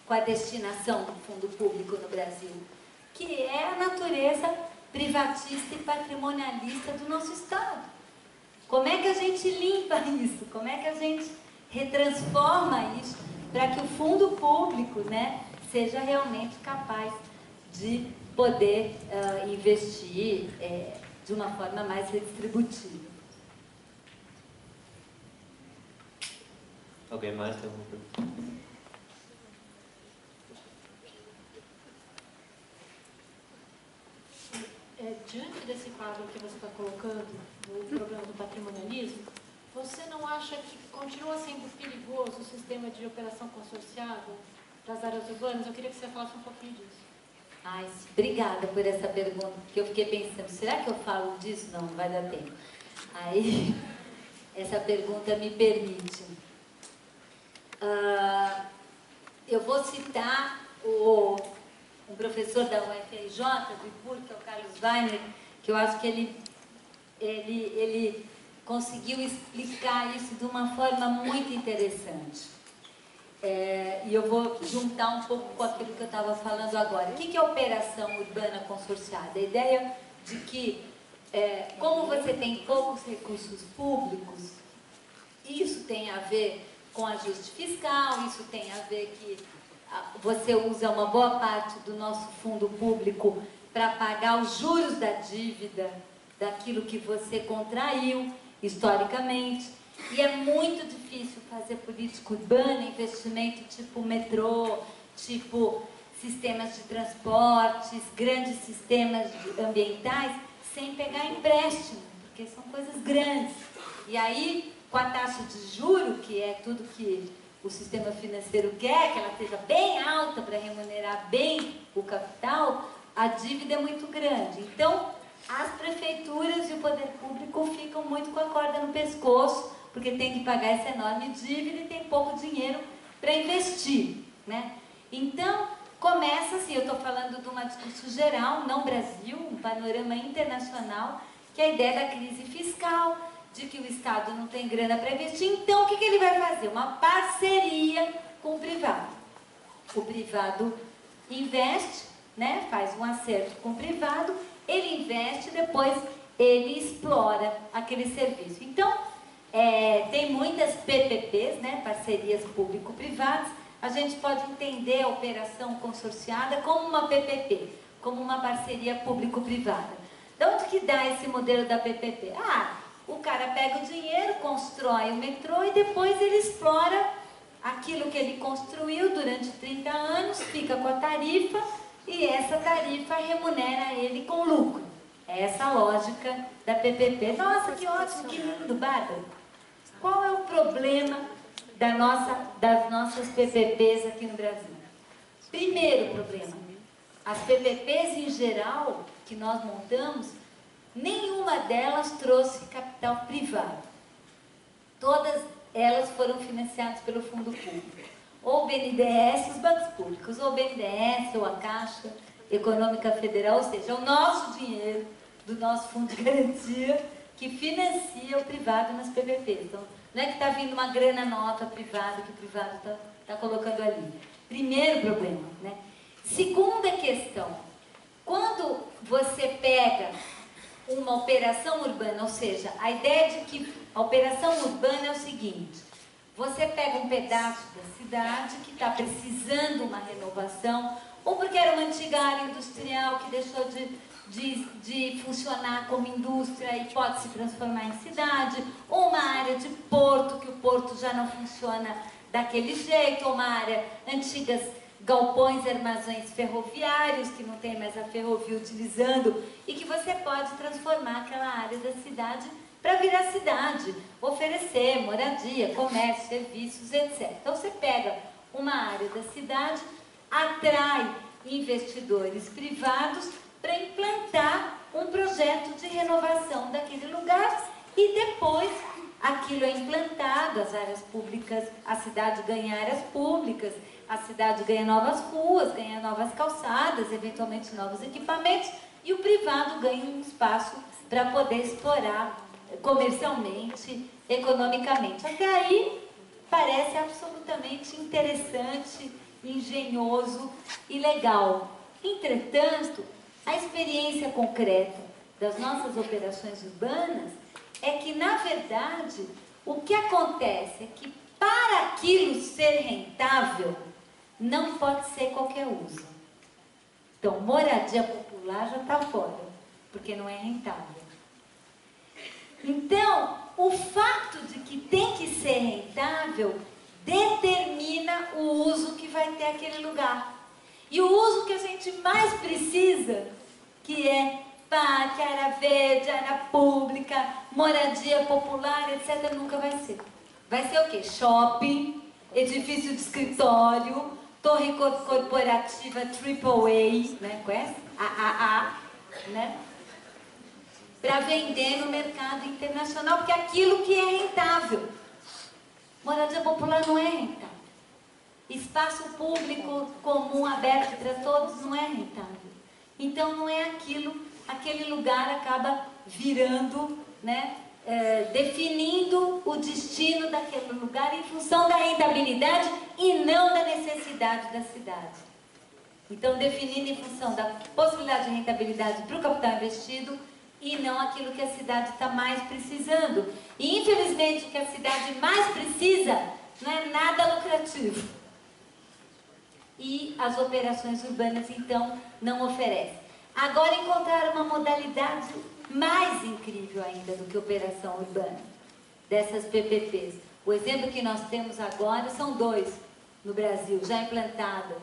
com a destinação do fundo público no Brasil, que é a natureza privatista e patrimonialista do nosso Estado. Como é que a gente limpa isso? Como é que a gente retransforma isso para que o fundo público, né, seja realmente capaz de poder investir de uma forma mais redistributiva? Alguém mais tem alguma pergunta? Diante desse quadro que você está colocando, do problema do patrimonialismo, você não acha que continua sendo perigoso o sistema de operação consorciada das áreas urbanas? Eu queria que você falasse um pouquinho disso. Ai, obrigada por essa pergunta, porque eu fiquei pensando, será que eu falo disso? Não, não vai dar tempo. Aí, essa pergunta me permite. Eu vou citar um professor da UFRJ, do IPUR, que é o Carlos Weiner, que eu acho que ele conseguiu explicar isso de uma forma muito interessante. E eu vou juntar um pouco com aquilo que eu estava falando agora. O que é operação urbana consorciada? A ideia de que, como você tem poucos recursos públicos, isso tem a ver com ajuste fiscal, isso tem a ver que você usa uma boa parte do nosso fundo público para pagar os juros da dívida daquilo que você contraiu historicamente. E é muito difícil fazer política urbana, investimento tipo metrô, tipo sistemas de transportes, grandes sistemas ambientais, sem pegar empréstimo, porque são coisas grandes. E aí, com a taxa de juro, que é tudo que o sistema financeiro quer que ela seja bem alta para remunerar bem o capital, a dívida é muito grande. Então, as prefeituras e o poder público ficam muito com a corda no pescoço, porque tem que pagar essa enorme dívida e tem pouco dinheiro para investir, né? Então, começa assim, eu estou falando de um discurso geral, não Brasil, um panorama internacional, que é a ideia da crise fiscal, de que o Estado não tem grana para investir. Então, o que ele vai fazer? Uma parceria com o privado. O privado investe, né? Faz um acerto com o privado, ele investe, depois ele explora aquele serviço. Então, tem muitas PPPs, né? Parcerias público-privadas. A gente pode entender a operação consorciada como uma PPP, como uma parceria público-privada. De onde que dá esse modelo da PPP? O cara pega o dinheiro, constrói o metrô e depois ele explora aquilo que ele construiu durante 30 anos, fica com a tarifa e essa tarifa remunera ele com lucro. É essa a lógica da PPP. Nossa, que ótimo, que lindo, Bárbara. Qual é o problema das nossas PPPs aqui no Brasil? Primeiro problema, as PPPs em geral que nós montamos, nenhuma delas trouxe capital privado. Todas elas foram financiadas pelo fundo público. Ou o BNDES, os bancos públicos, ou o BNDES, ou a Caixa Econômica Federal, ou seja, o nosso dinheiro do nosso fundo de garantia que financia o privado nas PPPs. Então, não é que está vindo uma grana nova privada que o privado está colocando ali. Primeiro problema, né? Segunda questão, quando você pega uma operação urbana, ou seja, a ideia de que a operação urbana é o seguinte: você pega um pedaço da cidade que está precisando de uma renovação, ou porque era uma antiga área industrial que deixou de funcionar como indústria e pode se transformar em cidade, ou uma área de porto, que o porto já não funciona daquele jeito, ou uma área antigas galpões, armazéns ferroviários, que não tem mais a ferrovia utilizando, e que você pode transformar aquela área da cidade para virar cidade, oferecer moradia, comércio, serviços, etc. Então você pega uma área da cidade, atrai investidores privados para implantar um projeto de renovação daquele lugar e depois aquilo é implantado, as áreas públicas, a cidade ganha áreas públicas, a cidade ganha novas ruas, ganha novas calçadas, eventualmente novos equipamentos, e o privado ganha um espaço para poder explorar comercialmente, economicamente. Até aí parece absolutamente interessante, engenhoso e legal. Entretanto, a experiência concreta das nossas operações urbanas é que, na verdade, o que acontece é que para aquilo ser rentável, não pode ser qualquer uso. Então, moradia popular já está fora, porque não é rentável. Então, o fato de que tem que ser rentável determina o uso que vai ter aquele lugar. E o uso que a gente mais precisa, que é parque, área verde, área pública, moradia popular, etc., nunca vai ser. Vai ser o quê? Shopping, edifício de escritório, torre corporativa AAA, né? Conhece? AAA, né? Para vender no mercado internacional, porque é aquilo que é rentável. Moradia popular não é rentável. Espaço público comum, aberto para todos, não é rentável. Então não é aquilo, aquele lugar acaba virando, né, definindo o destino daquele lugar em função da rentabilidade e não da necessidade da cidade. Então definindo em função da possibilidade de rentabilidade para o capital investido e não aquilo que a cidade está mais precisando. E infelizmente o que a cidade mais precisa não é nada lucrativo. E as operações urbanas, então, não oferecem. Agora encontraram uma modalidade mais incrível ainda do que operação urbana, dessas PPPs. O exemplo que nós temos agora são dois no Brasil, já implantado.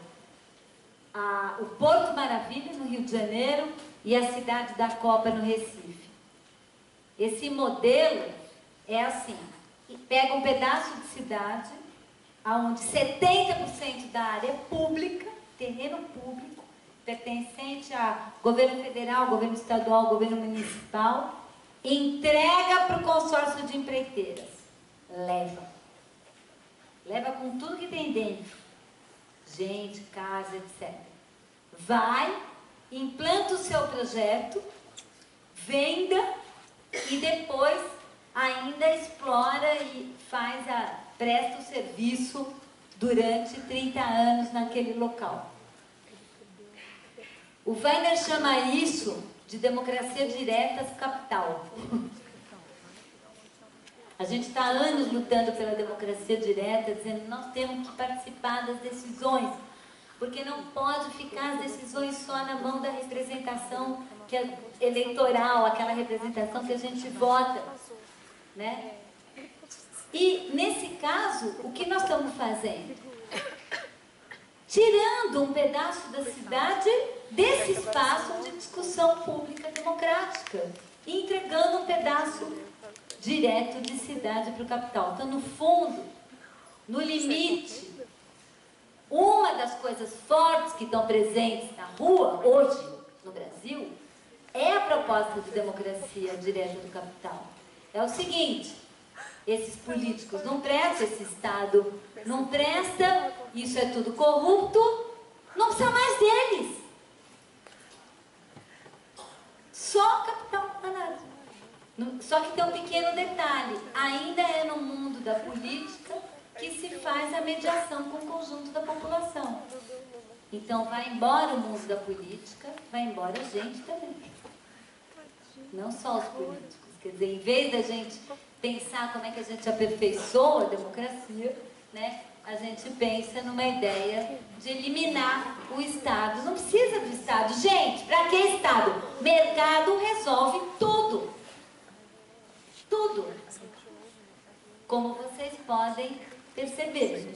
O Porto Maravilha, no Rio de Janeiro, e a Cidade da Copa, no Recife. Esse modelo é assim: pega um pedaço de cidade, onde 70% da área é pública, terreno público, pertencente a governo federal, governo estadual, governo municipal, entrega para o consórcio de empreiteiras. Leva. Leva com tudo que tem dentro. Gente, casa, etc. Vai, implanta o seu projeto, venda e depois ainda explora e presta o serviço durante 30 anos naquele local. O Weiner chama isso de democracia direta capital. A gente está há anos lutando pela democracia direta, dizendo que nós temos que participar das decisões, porque não pode ficar as decisões só na mão da representação eleitoral, aquela representação que a gente vota, né? E, nesse caso, o que nós estamos fazendo? Tirando um pedaço da cidade desse espaço de discussão pública democrática e entregando um pedaço direto de cidade para o capital. Então, no fundo, no limite, uma das coisas fortes que estão presentes na rua, hoje, no Brasil, é a proposta de democracia direta do capital. É o seguinte: esses políticos não prestam, esse Estado não presta, isso é tudo corrupto, não precisa mais deles. Só capital, não nada. Só que tem um pequeno detalhe: ainda é no mundo da política que se faz a mediação com o conjunto da população. Então vai embora o mundo da política, vai embora a gente também. Não só os políticos. Quer dizer, em vez da gente pensar como é que a gente aperfeiçoa a democracia, né, a gente pensa numa ideia de eliminar o Estado. Não precisa do Estado. Gente, para que Estado? Mercado resolve tudo. Tudo. Como vocês podem perceber,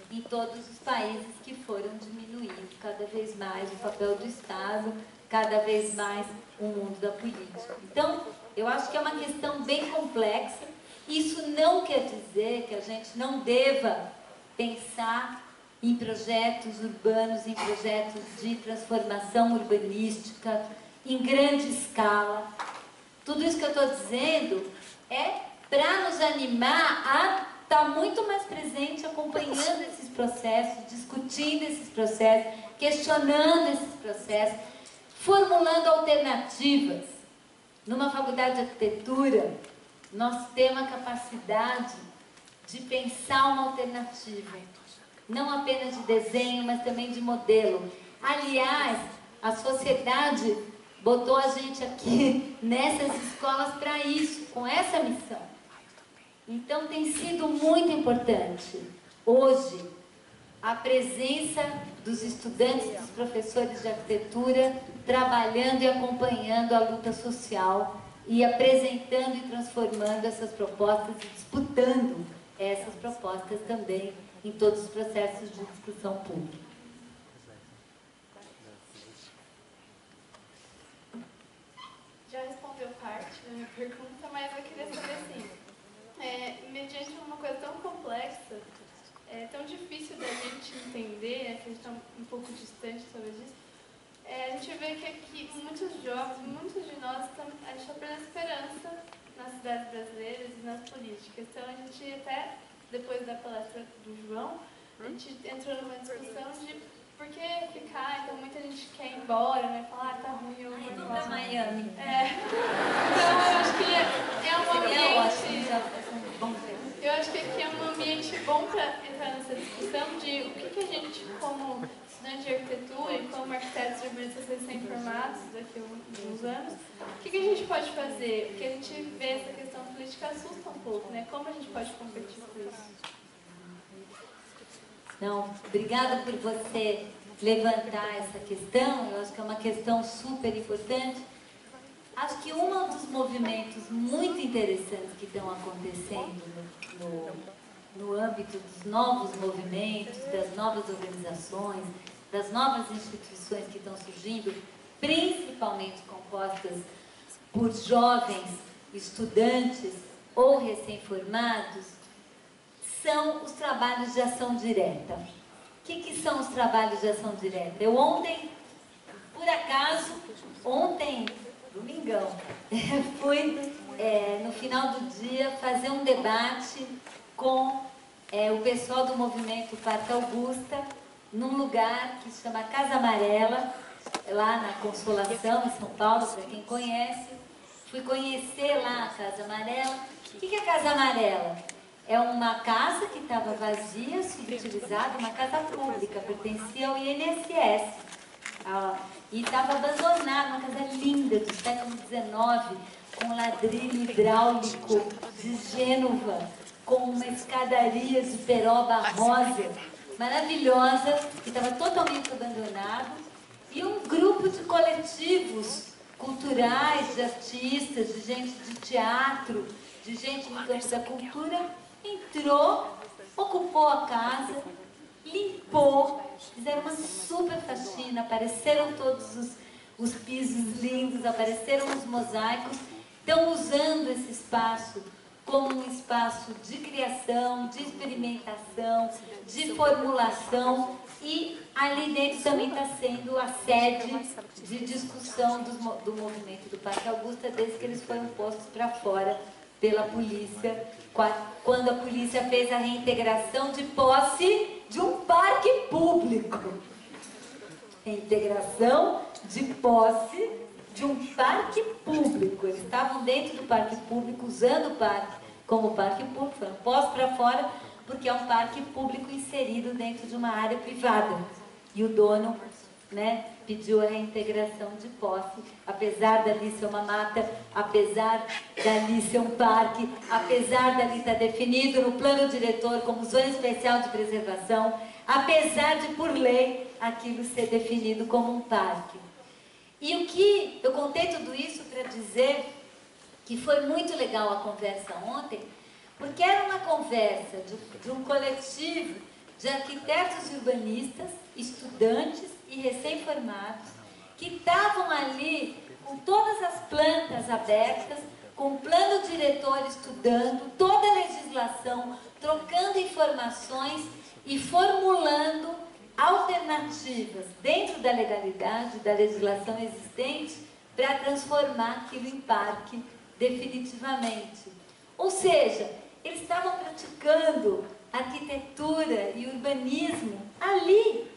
em todos os países que foram diminuindo cada vez mais o papel do Estado, cada vez mais o mundo da política. Então, eu acho que é uma questão bem complexa. Isso não quer dizer que a gente não deva pensar em projetos urbanos, em projetos de transformação urbanística, em grande escala. Tudo isso que eu estou dizendo é para nos animar a estar muito mais presente, acompanhando esses processos, discutindo esses processos, questionando esses processos, formulando alternativas. Numa faculdade de arquitetura, nós temos a capacidade de pensar uma alternativa, não apenas de desenho, mas também de modelo. Aliás, a sociedade botou a gente aqui nessas escolas para isso, com essa missão. Então tem sido muito importante hoje a presença dos estudantes, dos professores de arquitetura, trabalhando e acompanhando a luta social e apresentando e transformando essas propostas e disputando essas propostas também em todos os processos de discussão pública. Já respondeu parte da minha pergunta, mas eu queria saber assim, mediante uma coisa tão complexa, tão difícil da gente entender, que a gente está um pouco distante talvez disso, a gente vê que aqui muitos jovens, muitos de nós, a gente está perdendo esperança nas cidades brasileiras e nas políticas. Então a gente até, depois da palestra do João, a gente entrou numa discussão de por que ficar, então muita gente quer ir embora, né? Falar, tá ruim, eu vou para Miami. Então eu acho que é um ambiente... Eu acho que aqui é um ambiente bom para entrar nessa discussão de o que a gente, como estudante de arquitetura e como arquitetos e urbanistas recém-formados daqui a uns anos, o que a gente pode fazer? Porque a gente vê essa questão política assusta um pouco, né? Como a gente pode competir com isso? Então, obrigada por você levantar essa questão. Eu acho que é uma questão super importante. Acho que um dos movimentos muito interessantes que estão acontecendo no âmbito dos novos movimentos, das novas organizações, das novas instituições que estão surgindo, principalmente compostas por jovens estudantes ou recém-formados, são os trabalhos de ação direta? O que são os trabalhos de ação direta? Eu ontem, por acaso, domingão, fui no final do dia fazer um debate com o pessoal do movimento Parque Augusta, num lugar que se chama Casa Amarela, lá na Consolação, em São Paulo, para quem conhece. Fui conhecer lá a Casa Amarela. O que é a Casa Amarela? É uma casa que estava vazia, subutilizada, uma casa pública, pertencia ao INSS. E estava abandonada, uma casa linda, do século XIX, com ladrilho hidráulico de Gênova, com uma escadaria de peroba rosa, maravilhosa, que estava totalmente abandonado, e um grupo de coletivos culturais, de artistas, de gente de teatro, de gente no campo da cultura, entrou, ocupou a casa, limpou, fizeram uma super faxina, apareceram todos os pisos lindos, apareceram os mosaicos, estão usando esse espaço como um espaço de criação, de experimentação, de formulação, e ali dentro também está sendo a sede de discussão do movimento do Parque Augusta, desde que eles foram postos para fora pela polícia, quando a polícia fez a reintegração de posse de um parque público. Reintegração de posse de um parque público. Eles estavam dentro do parque público, usando o parque como parque público, foram postos para fora, porque é um parque público inserido dentro de uma área privada. E o dono, né, pediu a reintegração de posse, apesar dali ser uma mata, apesar dali ser um parque, apesar dali estar definido no plano diretor como zona especial de preservação, apesar de, por lei, aquilo ser definido como um parque. E o que eu contei tudo isso para dizer que foi muito legal a conversa ontem, porque era uma conversa de um coletivo de arquitetos e urbanistas, estudantes e recém-formados, que estavam ali com todas as plantas abertas, com o plano diretor estudando, toda a legislação, trocando informações e formulando alternativas dentro da legalidade, da legislação existente, para transformar aquilo em parque definitivamente. Ou seja, eles estavam praticando arquitetura e urbanismo ali,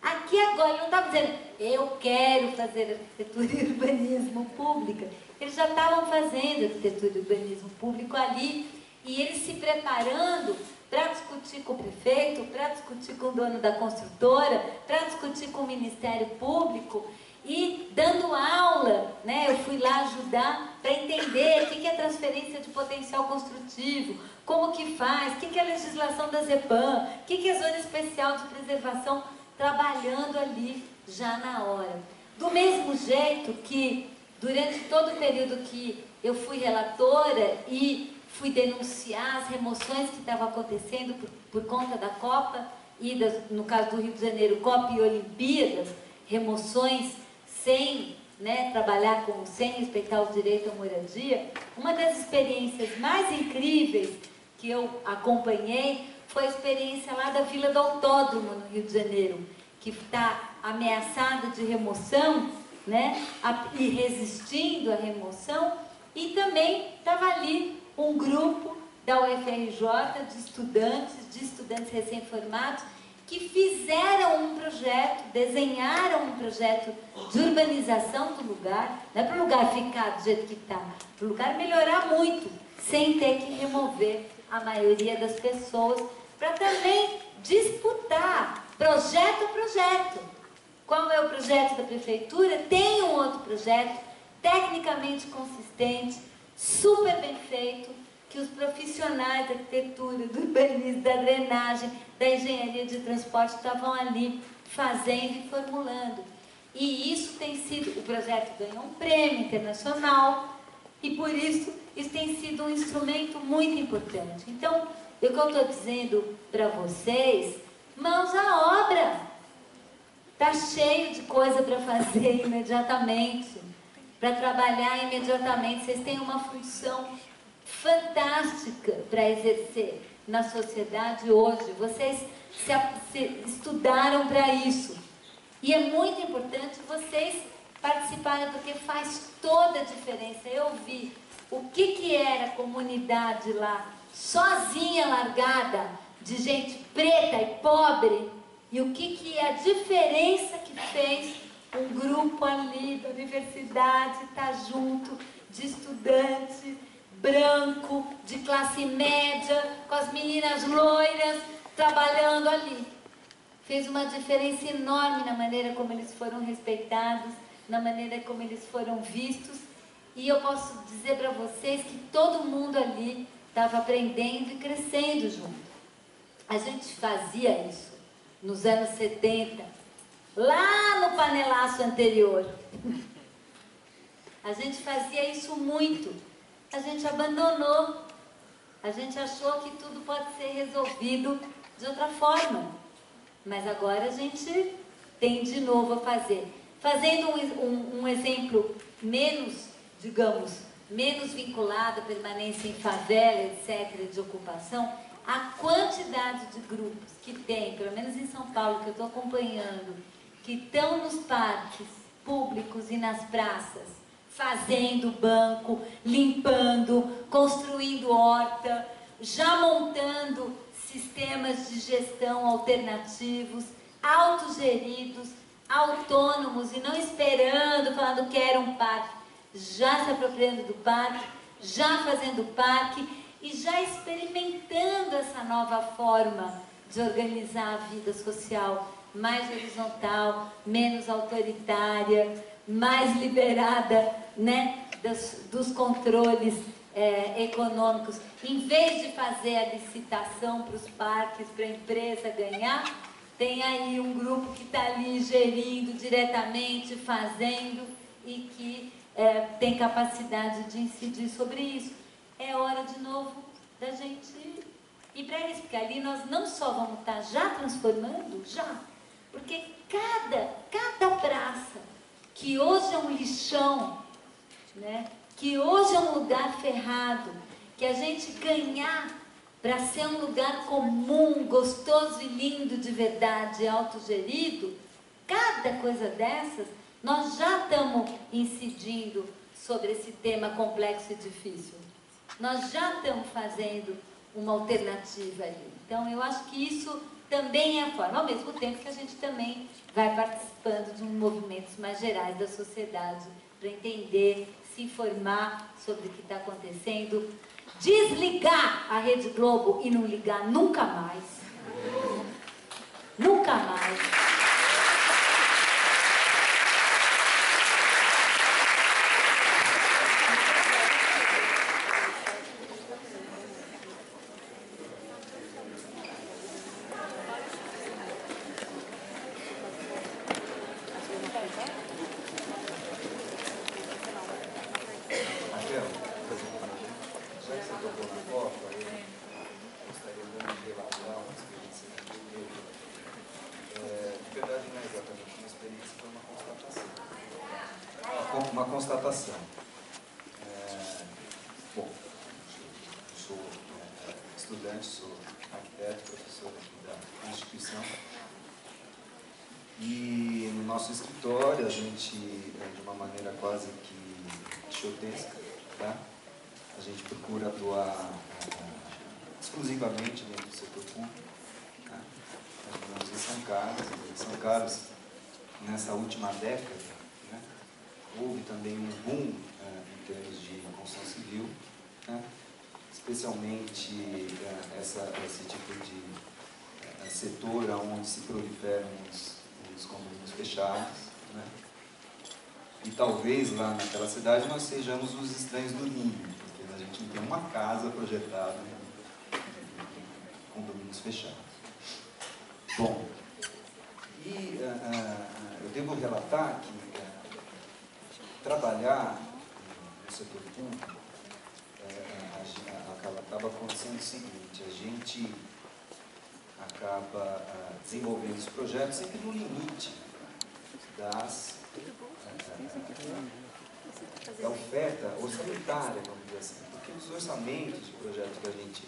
aqui agora. Ele não estava dizendo, eu quero fazer arquitetura e urbanismo pública. Eles já estavam fazendo arquitetura e urbanismo público ali, e eles se preparando para discutir com o prefeito, para discutir com o dono da construtora, para discutir com o Ministério Público, e dando aula, né? Eu fui lá ajudar para entender o que é transferência de potencial construtivo, como que faz, o que é a legislação da ZEPAM, o que é a zona especial de preservação, trabalhando ali já na hora. Do mesmo jeito que, durante todo o período que eu fui relatora e fui denunciar as remoções que estavam acontecendo por conta da Copa e, no caso do Rio de Janeiro, Copa e Olimpíadas, remoções sem, né, trabalhar sem respeitar o direito à moradia, uma das experiências mais incríveis que eu acompanhei foi a experiência lá da Vila do Autódromo, no Rio de Janeiro, que está ameaçada de remoção, né, e resistindo à remoção, e também estava ali um grupo da UFRJ de estudantes recém-formados, que fizeram um projeto, desenharam um projeto de urbanização do lugar, não é para o lugar ficar do jeito que está, para o lugar melhorar muito, sem ter que remover a maioria das pessoas, para também disputar projeto a projeto. Qual é o projeto da prefeitura? Tem um outro projeto, tecnicamente consistente, super bem feito, que os profissionais da arquitetura, do urbanismo, da drenagem, da engenharia de transporte estavam ali fazendo e formulando. E isso tem sido, o projeto ganhou um prêmio internacional, e por isso tem sido um instrumento muito importante. Então, o que eu estou dizendo para vocês, mãos à obra. Está cheio de coisa para fazer imediatamente, para trabalhar imediatamente. Vocês têm uma função fantástica para exercer na sociedade hoje. Vocês se estudaram para isso. E é muito importante vocês participarem, porque faz toda a diferença. Eu vi o que era a comunidade lá, sozinha, largada, de gente preta e pobre, e o que é a diferença que fez um grupo ali da universidade estar junto, de estudante branco, de classe média, com as meninas loiras, trabalhando ali. Fez uma diferença enorme na maneira como eles foram respeitados, na maneira como eles foram vistos. E eu posso dizer para vocês que todo mundo ali estava aprendendo e crescendo junto. A gente fazia isso nos anos 70, lá no panelaço anterior. A gente fazia isso muito. A gente abandonou. A gente achou que tudo pode ser resolvido de outra forma. Mas agora a gente tem de novo a fazer. Fazendo um exemplo menos, digamos, menos vinculado à permanência em favela, etc., de ocupação, a quantidade de grupos que tem, pelo menos em São Paulo, que eu estou acompanhando, que estão nos parques públicos e nas praças, fazendo banco, limpando, construindo horta, já montando sistemas de gestão alternativos, autogeridos, autônomos e não esperando, falando quero um parque, já se apropriando do parque, já fazendo parque e já experimentando essa nova forma de organizar a vida social, mais horizontal, menos autoritária, mais liberada, né, dos controles econômicos. Em vez de fazer a licitação para os parques, para a empresa ganhar, tem aí um grupo que está ali gerindo diretamente, fazendo e que tem capacidade de incidir sobre isso. É hora de novo da gente ir para isso, porque ali nós não só vamos estar já transformando, porque cada praça, que hoje é um lixão, né, que hoje é um lugar ferrado, que a gente ganhar para ser um lugar comum, gostoso e lindo de verdade, autogerido, cada coisa dessas, nós já estamos incidindo sobre esse tema complexo e difícil. Nós já estamos fazendo uma alternativa ali. Então, eu acho que isso também é a forma, ao mesmo tempo que a gente também vai participando de movimentos mais gerais da sociedade, para entender, se informar sobre o que está acontecendo, desligar a Rede Globo e não ligar nunca mais. Nunca mais. Uma constatação. Bom, eu sou estudante, sou arquiteto, professor aqui da instituição. E no nosso escritório, a gente, de uma maneira quase que xotesca, tá? A gente procura atuar exclusivamente dentro do setor público. Tá? Nós estamos em São Carlos, nessa última década, né? Houve também um boom em termos de construção civil, né? Especialmente esse tipo de setor onde se proliferam os condomínios fechados, né? E talvez lá naquela cidade nós sejamos os estranhos do ninho, porque a gente não tem uma casa projetada em condomínios fechados. Bom, e eu devo relatar que trabalhar no setor público acaba acontecendo o seguinte: a gente acaba desenvolvendo os projetos sempre no limite da oferta orçamentária, vamos dizer assim, porque os orçamentos de projetos que a gente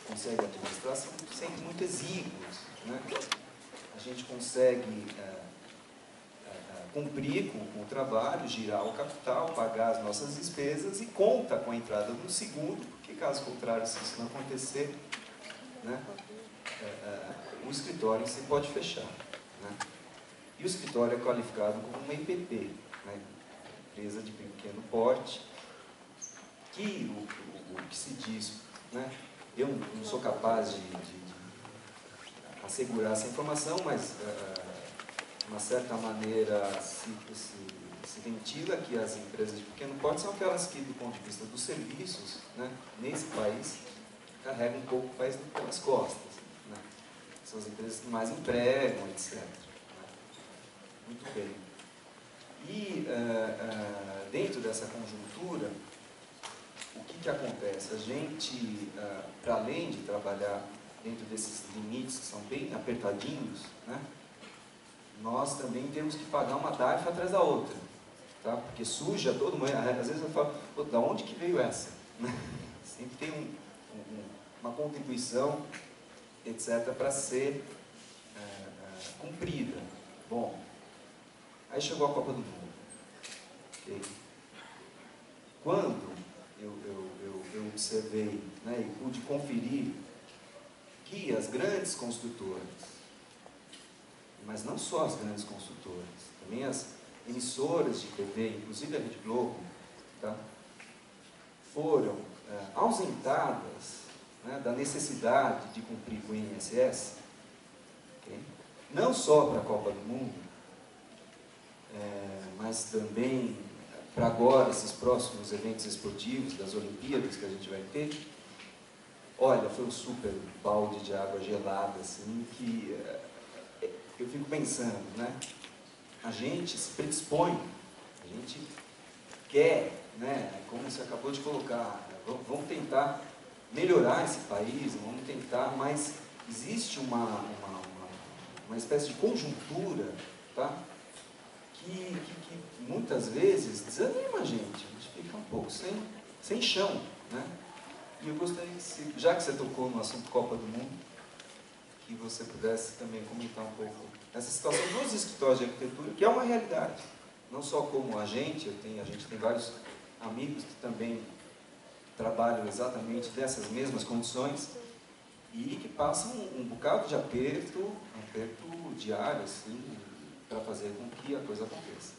consegue administrar são sempre muito exíguos, né? A gente consegue cumprir com o trabalho, girar o capital, pagar as nossas despesas e conta com a entrada do segundo, porque caso contrário, se isso não acontecer, né, o escritório em si pode fechar, né? E o escritório é qualificado como uma EPP, né, empresa de pequeno porte, que o que se diz, né, eu não sou capaz de assegurar essa informação, mas de uma certa maneira se ventila que as empresas de pequeno porte são aquelas que, do ponto de vista dos serviços, né, nesse país, carregam um pouco o país pelas costas, né? São as empresas que mais empregam, etc. Né? Muito bem. E dentro dessa conjuntura, o que acontece? A gente, para além de trabalhar dentro desses limites que são bem apertadinhos, né, nós também temos que pagar uma DARF atrás da outra, tá? Porque suja todo mundo. Às vezes eu falo, da onde que veio essa? Sempre tem uma contribuição, etc., para ser cumprida. Bom, aí chegou a Copa do Mundo. Okay? Quando eu observei, né, e pude conferir que as grandes construtoras, mas não só as grandes construtoras, também as emissoras de TV, inclusive a Rede Globo, tá, foram ausentadas, né, da necessidade de cumprir com o INSS, okay? Não só para a Copa do Mundo, mas também para agora, esses próximos eventos esportivos, das Olimpíadas que a gente vai ter. Olha, foi um super balde de água gelada, assim, que eu fico pensando, né? A gente se predispõe, a gente quer, né, como você acabou de colocar, vamos tentar melhorar esse país, vamos tentar, mas existe uma espécie de conjuntura, tá? Que muitas vezes desanima a gente fica um pouco sem chão, né? E eu gostaria que, já que você tocou no assunto Copa do Mundo, que você pudesse também comentar um pouco essa situação dos escritórios de arquitetura, que é uma realidade, não só como a gente tem vários amigos que também trabalham exatamente dessas mesmas condições e que passam um bocado de aperto diário, assim, para fazer com que a coisa aconteça.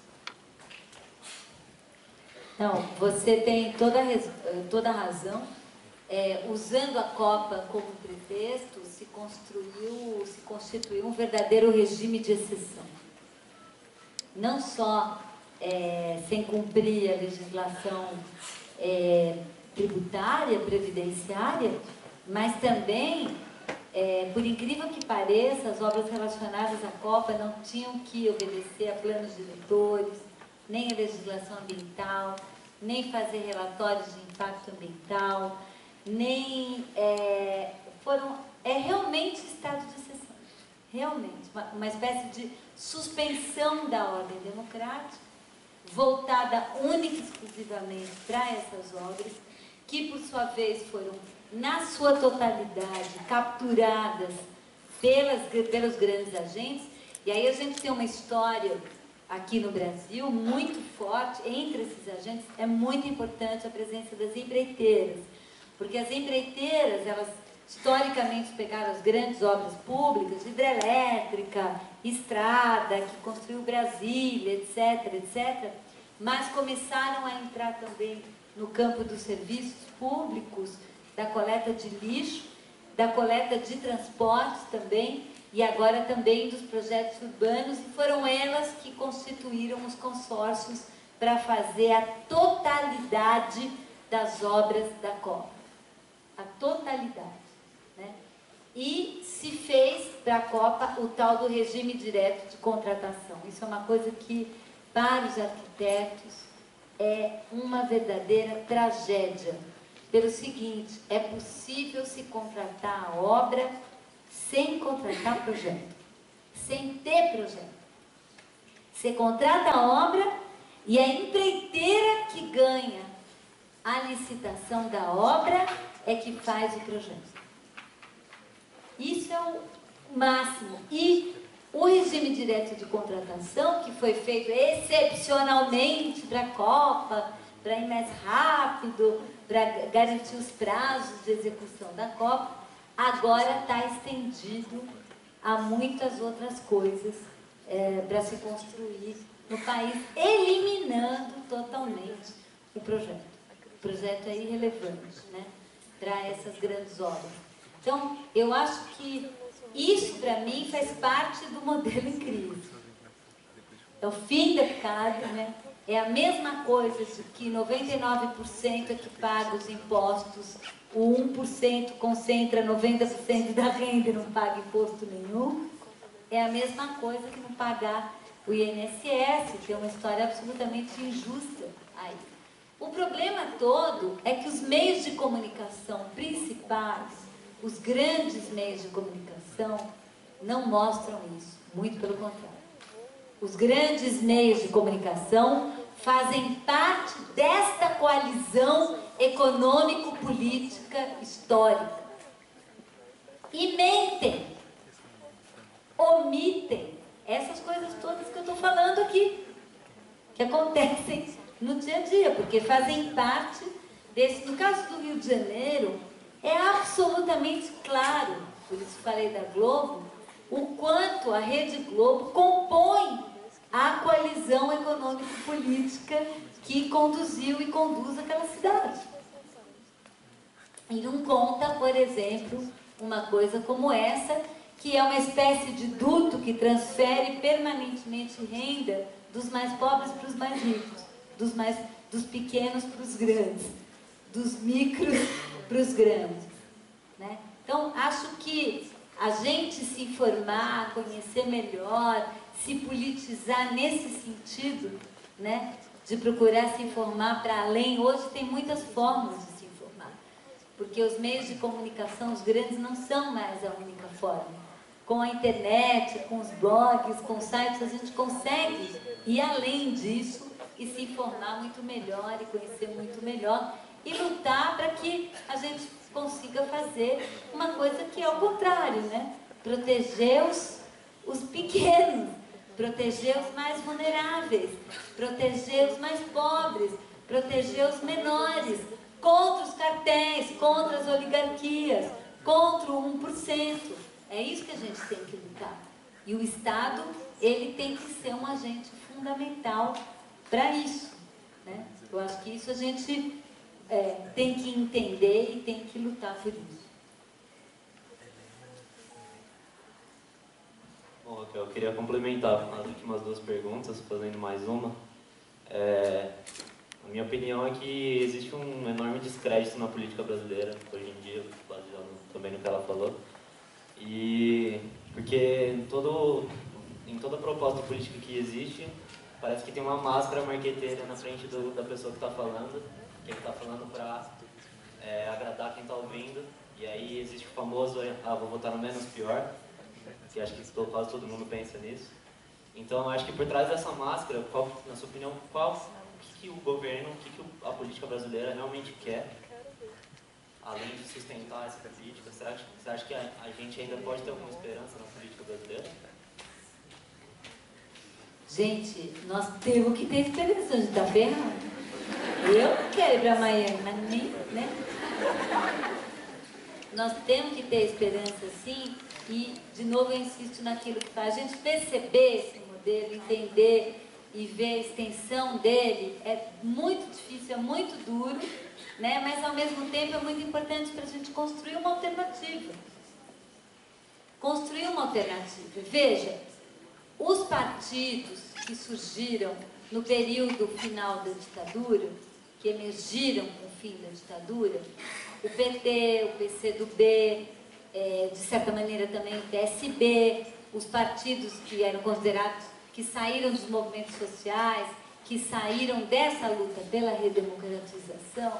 Não, você tem toda a razão. Usando a Copa como pretexto, se constituiu um verdadeiro regime de exceção. Não só sem cumprir a legislação tributária, previdenciária, mas também, por incrível que pareça, as obras relacionadas à Copa não tinham que obedecer a planos diretores, nem a legislação ambiental, nem fazer relatórios de impacto ambiental, nem realmente estado de exceção, realmente, uma espécie de suspensão da ordem democrática, voltada única e exclusivamente para essas obras, que por sua vez foram, na sua totalidade, capturadas pelos grandes agentes. E aí a gente tem uma história aqui no Brasil muito forte. Entre esses agentes é muito importante a presença das empreiteiras, porque as empreiteiras, elas historicamente pegaram as grandes obras públicas, hidrelétrica, estrada, que construiu Brasília, etc., etc., mas começaram a entrar também no campo dos serviços públicos, da coleta de lixo, da coleta de transportes também, e agora também dos projetos urbanos, e foram elas que constituíram os consórcios para fazer a totalidade das obras da Copa. A totalidade. Né? E se fez para a Copa o tal do regime direto de contratação. Isso é uma coisa que, para os arquitetos, é uma verdadeira tragédia. Pelo seguinte, é possível se contratar a obra sem contratar projeto, sem ter projeto. Você contrata a obra e a empreiteira que ganha a licitação da obra é que faz o projeto. Isso é o máximo. E o regime direto de contratação, que foi feito excepcionalmente para a Copa, para ir mais rápido, para garantir os prazos de execução da Copa, agora está estendido a muitas outras coisas para se construir no país, eliminando totalmente o projeto. O projeto é irrelevante, né, para essas grandes obras. Então, eu acho que isso, para mim, faz parte do modelo em crise. É o fim da picada, né? É a mesma coisa de que 99% é que paga os impostos, o 1% concentra 90% da renda e não paga imposto nenhum. É a mesma coisa que não pagar o INSS, que é uma história absolutamente injusta aí. O problema todo é que os meios de comunicação principais, os grandes meios de comunicação, não mostram isso, muito pelo contrário. Os grandes meios de comunicação fazem parte desta coalizão econômico-política histórica. E mentem, omitem essas coisas todas que eu estou falando aqui, que acontecem no dia a dia, porque fazem parte desse... No caso do Rio de Janeiro, é absolutamente claro, por isso falei da Globo, o quanto a Rede Globo compõe a coalizão econômico-política que conduziu e conduz aquela cidade. E não conta, por exemplo, uma coisa como essa, que é uma espécie de duto que transfere permanentemente renda dos mais pobres para os mais ricos, dos pequenos para os grandes, dos micros para os grandes, né? Então, acho que a gente se informar, conhecer melhor, se politizar nesse sentido, né, de procurar se informar para além. Hoje tem muitas formas de se informar, porque os meios de comunicação, os grandes, não são mais a única forma. Com a internet, com os blogs, com os sites, a gente consegue ir além disso e se informar muito melhor e conhecer muito melhor e lutar para que a gente consiga fazer uma coisa que é o contrário, né? Proteger os pequenos, proteger os mais vulneráveis, proteger os mais pobres, proteger os menores, contra os cartéis, contra as oligarquias, contra o 1%. É isso que a gente tem que lutar. E o Estado, ele tem que ser um agente fundamental para isso, né? Eu acho que isso a gente tem que entender e tem que lutar por isso. Bom, Raquel, eu queria complementar as últimas duas perguntas, fazendo mais uma. A minha opinião é que existe um enorme descrédito na política brasileira, hoje em dia, baseado também no que ela falou. E porque em toda proposta política que existe, parece que tem uma máscara marqueteira na frente da pessoa que está falando, que ele está falando para agradar quem está ouvindo. E aí existe o famoso, vou votar no menos pior, que acho que quase todo mundo pensa nisso. Então, acho que por trás dessa máscara, na sua opinião, o que o governo, o que a política brasileira realmente quer, além de sustentar essa política? Você acha que a gente ainda pode ter alguma esperança na política brasileira? Gente, nós temos que ter esperança, a gente está ferrado. Eu não quero ir para Miami, mas nem, né? Nós temos que ter esperança, sim, e, de novo, eu insisto naquilo que faz a gente perceber esse modelo, entender e ver a extensão dele. É muito difícil, é muito duro, né? Mas, ao mesmo tempo, é muito importante para a gente construir uma alternativa. Construir uma alternativa. Veja, os partidos que surgiram no período final da ditadura, que emergiram com o fim da ditadura, o PT, o PCdoB, de certa maneira também o PSB, os partidos que eram considerados, que saíram dos movimentos sociais, que saíram dessa luta pela redemocratização,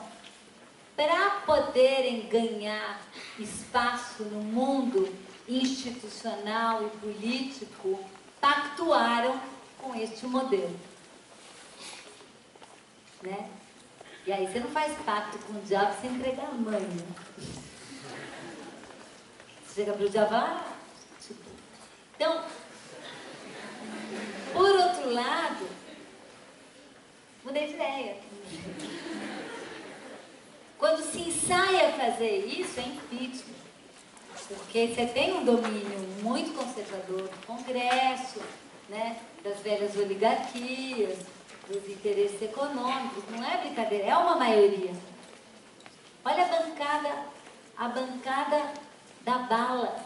para poderem ganhar espaço no mundo institucional e político, pactuaram com este modelo, né? E aí você não faz pacto com o diabo sem entregar a mãe, né? chega para o Javá, tipo. Então, por outro lado, mudei de ideia. Quando se ensaia fazer isso, é impeachment. Porque você tem um domínio muito conservador do Congresso, né, das velhas oligarquias, dos interesses econômicos. Não é brincadeira, é uma maioria. Olha a bancada da bala.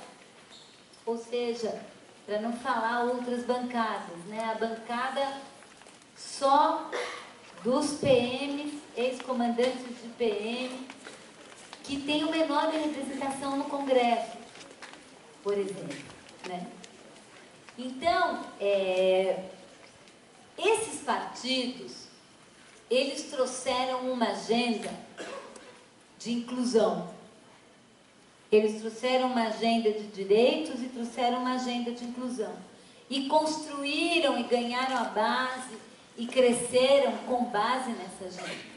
Ou seja, para não falar outras bancadas, né, a bancada só dos PMs, ex-comandantes de PM, que tem uma enorme representação no Congresso, por exemplo, né? Então, esses partidos, eles trouxeram uma agenda de inclusão. Eles trouxeram uma agenda de direitos e trouxeram uma agenda de inclusão. E construíram e ganharam a base e cresceram com base nessa agenda.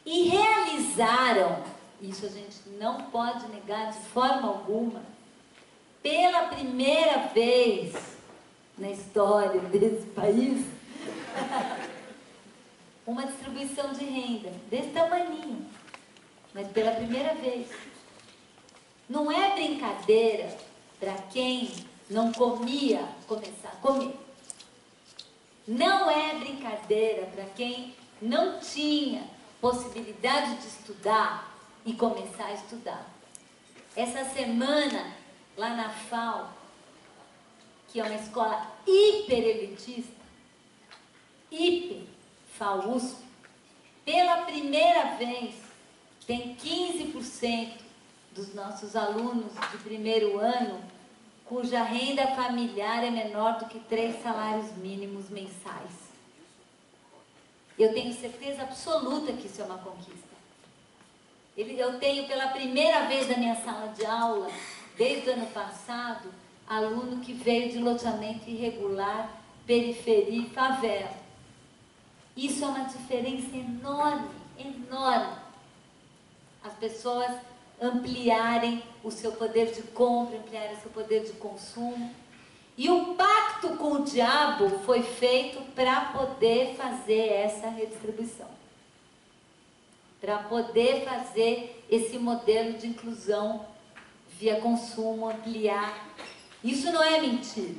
E realizaram, isso a gente não pode negar de forma alguma, pela primeira vez na história desse país, uma distribuição de renda desse tamaninho, mas pela primeira vez. Não é brincadeira para quem não comia começar a comer. Não é brincadeira para quem não tinha possibilidade de estudar e começar a estudar. Essa semana, lá na FAO, que é uma escola hiperelitista, FAO-USP, pela primeira vez, tem 15% dos nossos alunos de primeiro ano cuja renda familiar é menor do que 3 salários mínimos mensais. Eu tenho certeza absoluta que isso é uma conquista. Eu tenho pela primeira vez na minha sala de aula, desde o ano passado, aluno que veio de loteamento irregular, periferia e favela. Isso é uma diferença enorme, enorme. As pessoas ampliarem o seu poder de compra, ampliarem o seu poder de consumo. E o pacto com o diabo foi feito para poder fazer essa redistribuição. Para poder fazer esse modelo de inclusão via consumo, ampliar. Isso não é mentira.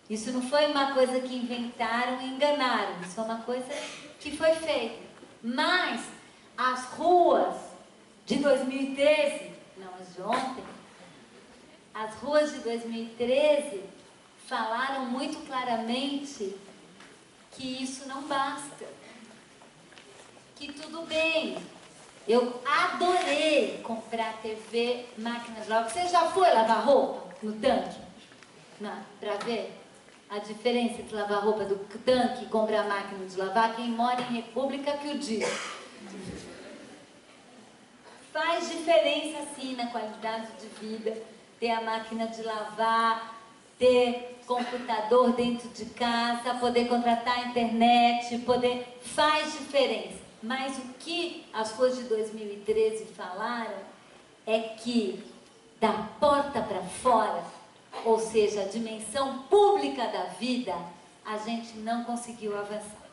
Isso não foi uma coisa que inventaram e enganaram. Isso é uma coisa que foi feita. Mas as ruas de 2013, não as de ontem, as ruas de 2013 falaram muito claramente que isso não basta. Que tudo bem. Eu adorei comprar TV, máquina de lavar. Você já foi lavar roupa no tanque? Para ver a diferença entre lavar roupa do tanque e comprar máquina de lavar? Quem mora em república que o diz. Faz diferença sim na qualidade de vida, ter a máquina de lavar, ter computador dentro de casa, poder contratar a internet, faz diferença. Mas o que as ruas de 2013 falaram é que da porta para fora, ou seja, a dimensão pública da vida, a gente não conseguiu avançar.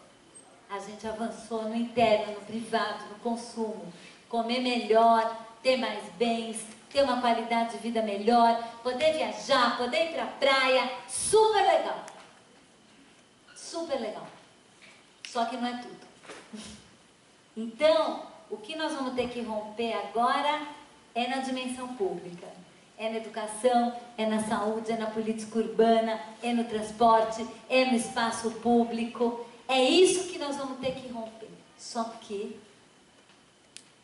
A gente avançou no interno, no privado, no consumo. Comer melhor, ter mais bens, ter uma qualidade de vida melhor, poder viajar, poder ir para a praia, super legal. Super legal. Só que não é tudo. Então, o que nós vamos ter que romper agora é na dimensão pública. É na educação, é na saúde, é na política urbana, é no transporte, é no espaço público. É isso que nós vamos ter que romper. Só que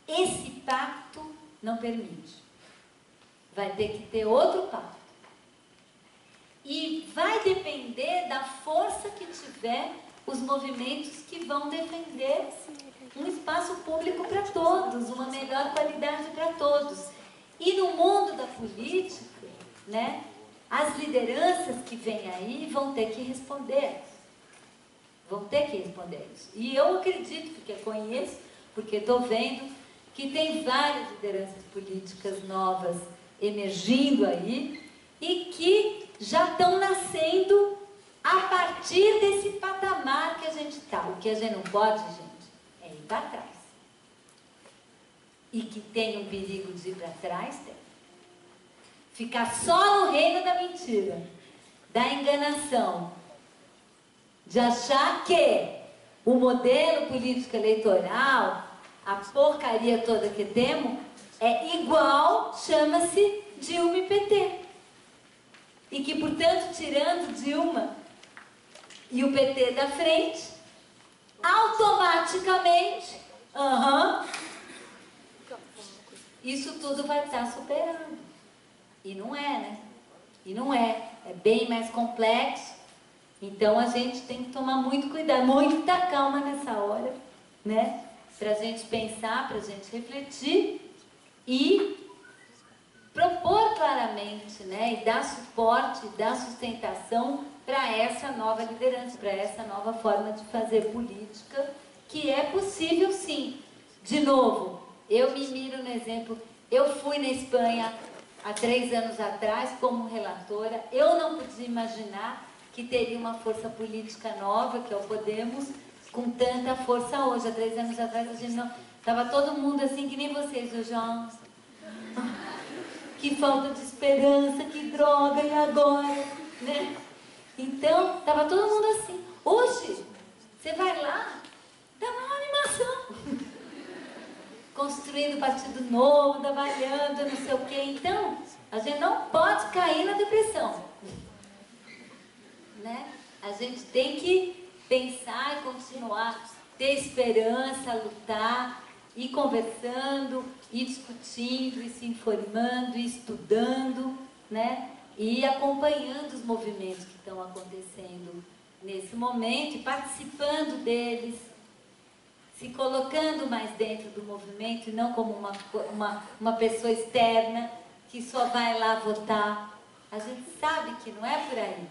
esse pacto não permite. Vai ter que ter outro pacto. E vai depender da força que tiver os movimentos que vão defender um espaço público para todos, uma melhor qualidade para todos. E no mundo da política, né, as lideranças que vêm aí vão ter que responder. Vão ter que responder isso. E eu acredito, porque conheço, porque estou vendo que tem várias lideranças políticas novas emergindo aí e que já estão nascendo a partir desse patamar que a gente está. O que a gente não pode, gente, é ir para trás. E que tem um perigo de ir para trás, tem. Ficar só no reino da mentira, da enganação, de achar que o modelo político eleitoral, a porcaria toda que temos, é igual, chama-se Dilma e PT. E que, portanto, tirando Dilma e o PT da frente, automaticamente, isso tudo vai estar superando. E não é, né? E não é. É bem mais complexo. Então a gente tem que tomar muito cuidado, muita calma nessa hora, né? Pra gente pensar, pra gente refletir e propor claramente, né? E dar suporte, dar sustentação para essa nova liderança, para essa nova forma de fazer política, que é possível sim. De novo, eu me miro no exemplo, eu fui na Espanha há 3 anos atrás como relatora, eu não podia imaginar que teria uma força política nova, que é o Podemos, com tanta força hoje. Há 3 anos atrás a gente não... Estava todo mundo assim, que nem vocês, o João. Que falta de esperança, que droga, e agora? Né? Então, estava todo mundo assim. Hoje, você vai lá, dá uma animação. Construindo partido novo, trabalhando, não sei o quê. Então, a gente não pode cair na depressão. Né? A gente tem que pensar e continuar, ter esperança, lutar, ir conversando, ir discutindo, ir se informando, ir estudando, né? E ir acompanhando os movimentos que estão acontecendo nesse momento e participando deles, se colocando mais dentro do movimento e não como uma pessoa externa que só vai lá votar. A gente sabe que não é por aí.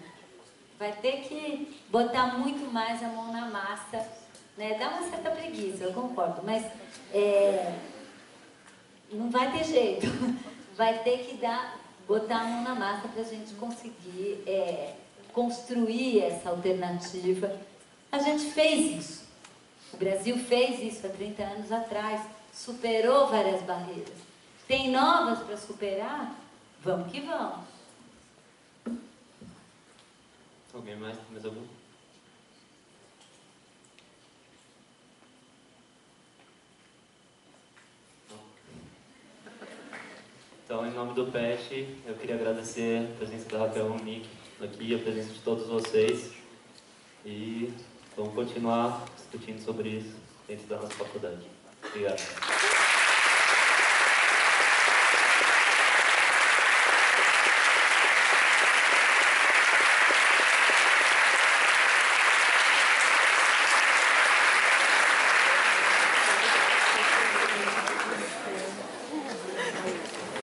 Vai ter que botar muito mais a mão na massa, né? Dá uma certa preguiça, eu concordo, mas não vai ter jeito. Vai ter que botar a mão na massa para a gente conseguir construir essa alternativa. A gente fez isso. O Brasil fez isso há 30 anos atrás, superou várias barreiras. Tem novas para superar? Vamos que vamos. Alguém mais? Mais algum? Não. Então, em nome do PET, eu queria agradecer a presença da Raquel Nick aqui, a presença de todos vocês. E vamos continuar discutindo sobre isso dentro da nossa faculdade. Obrigado.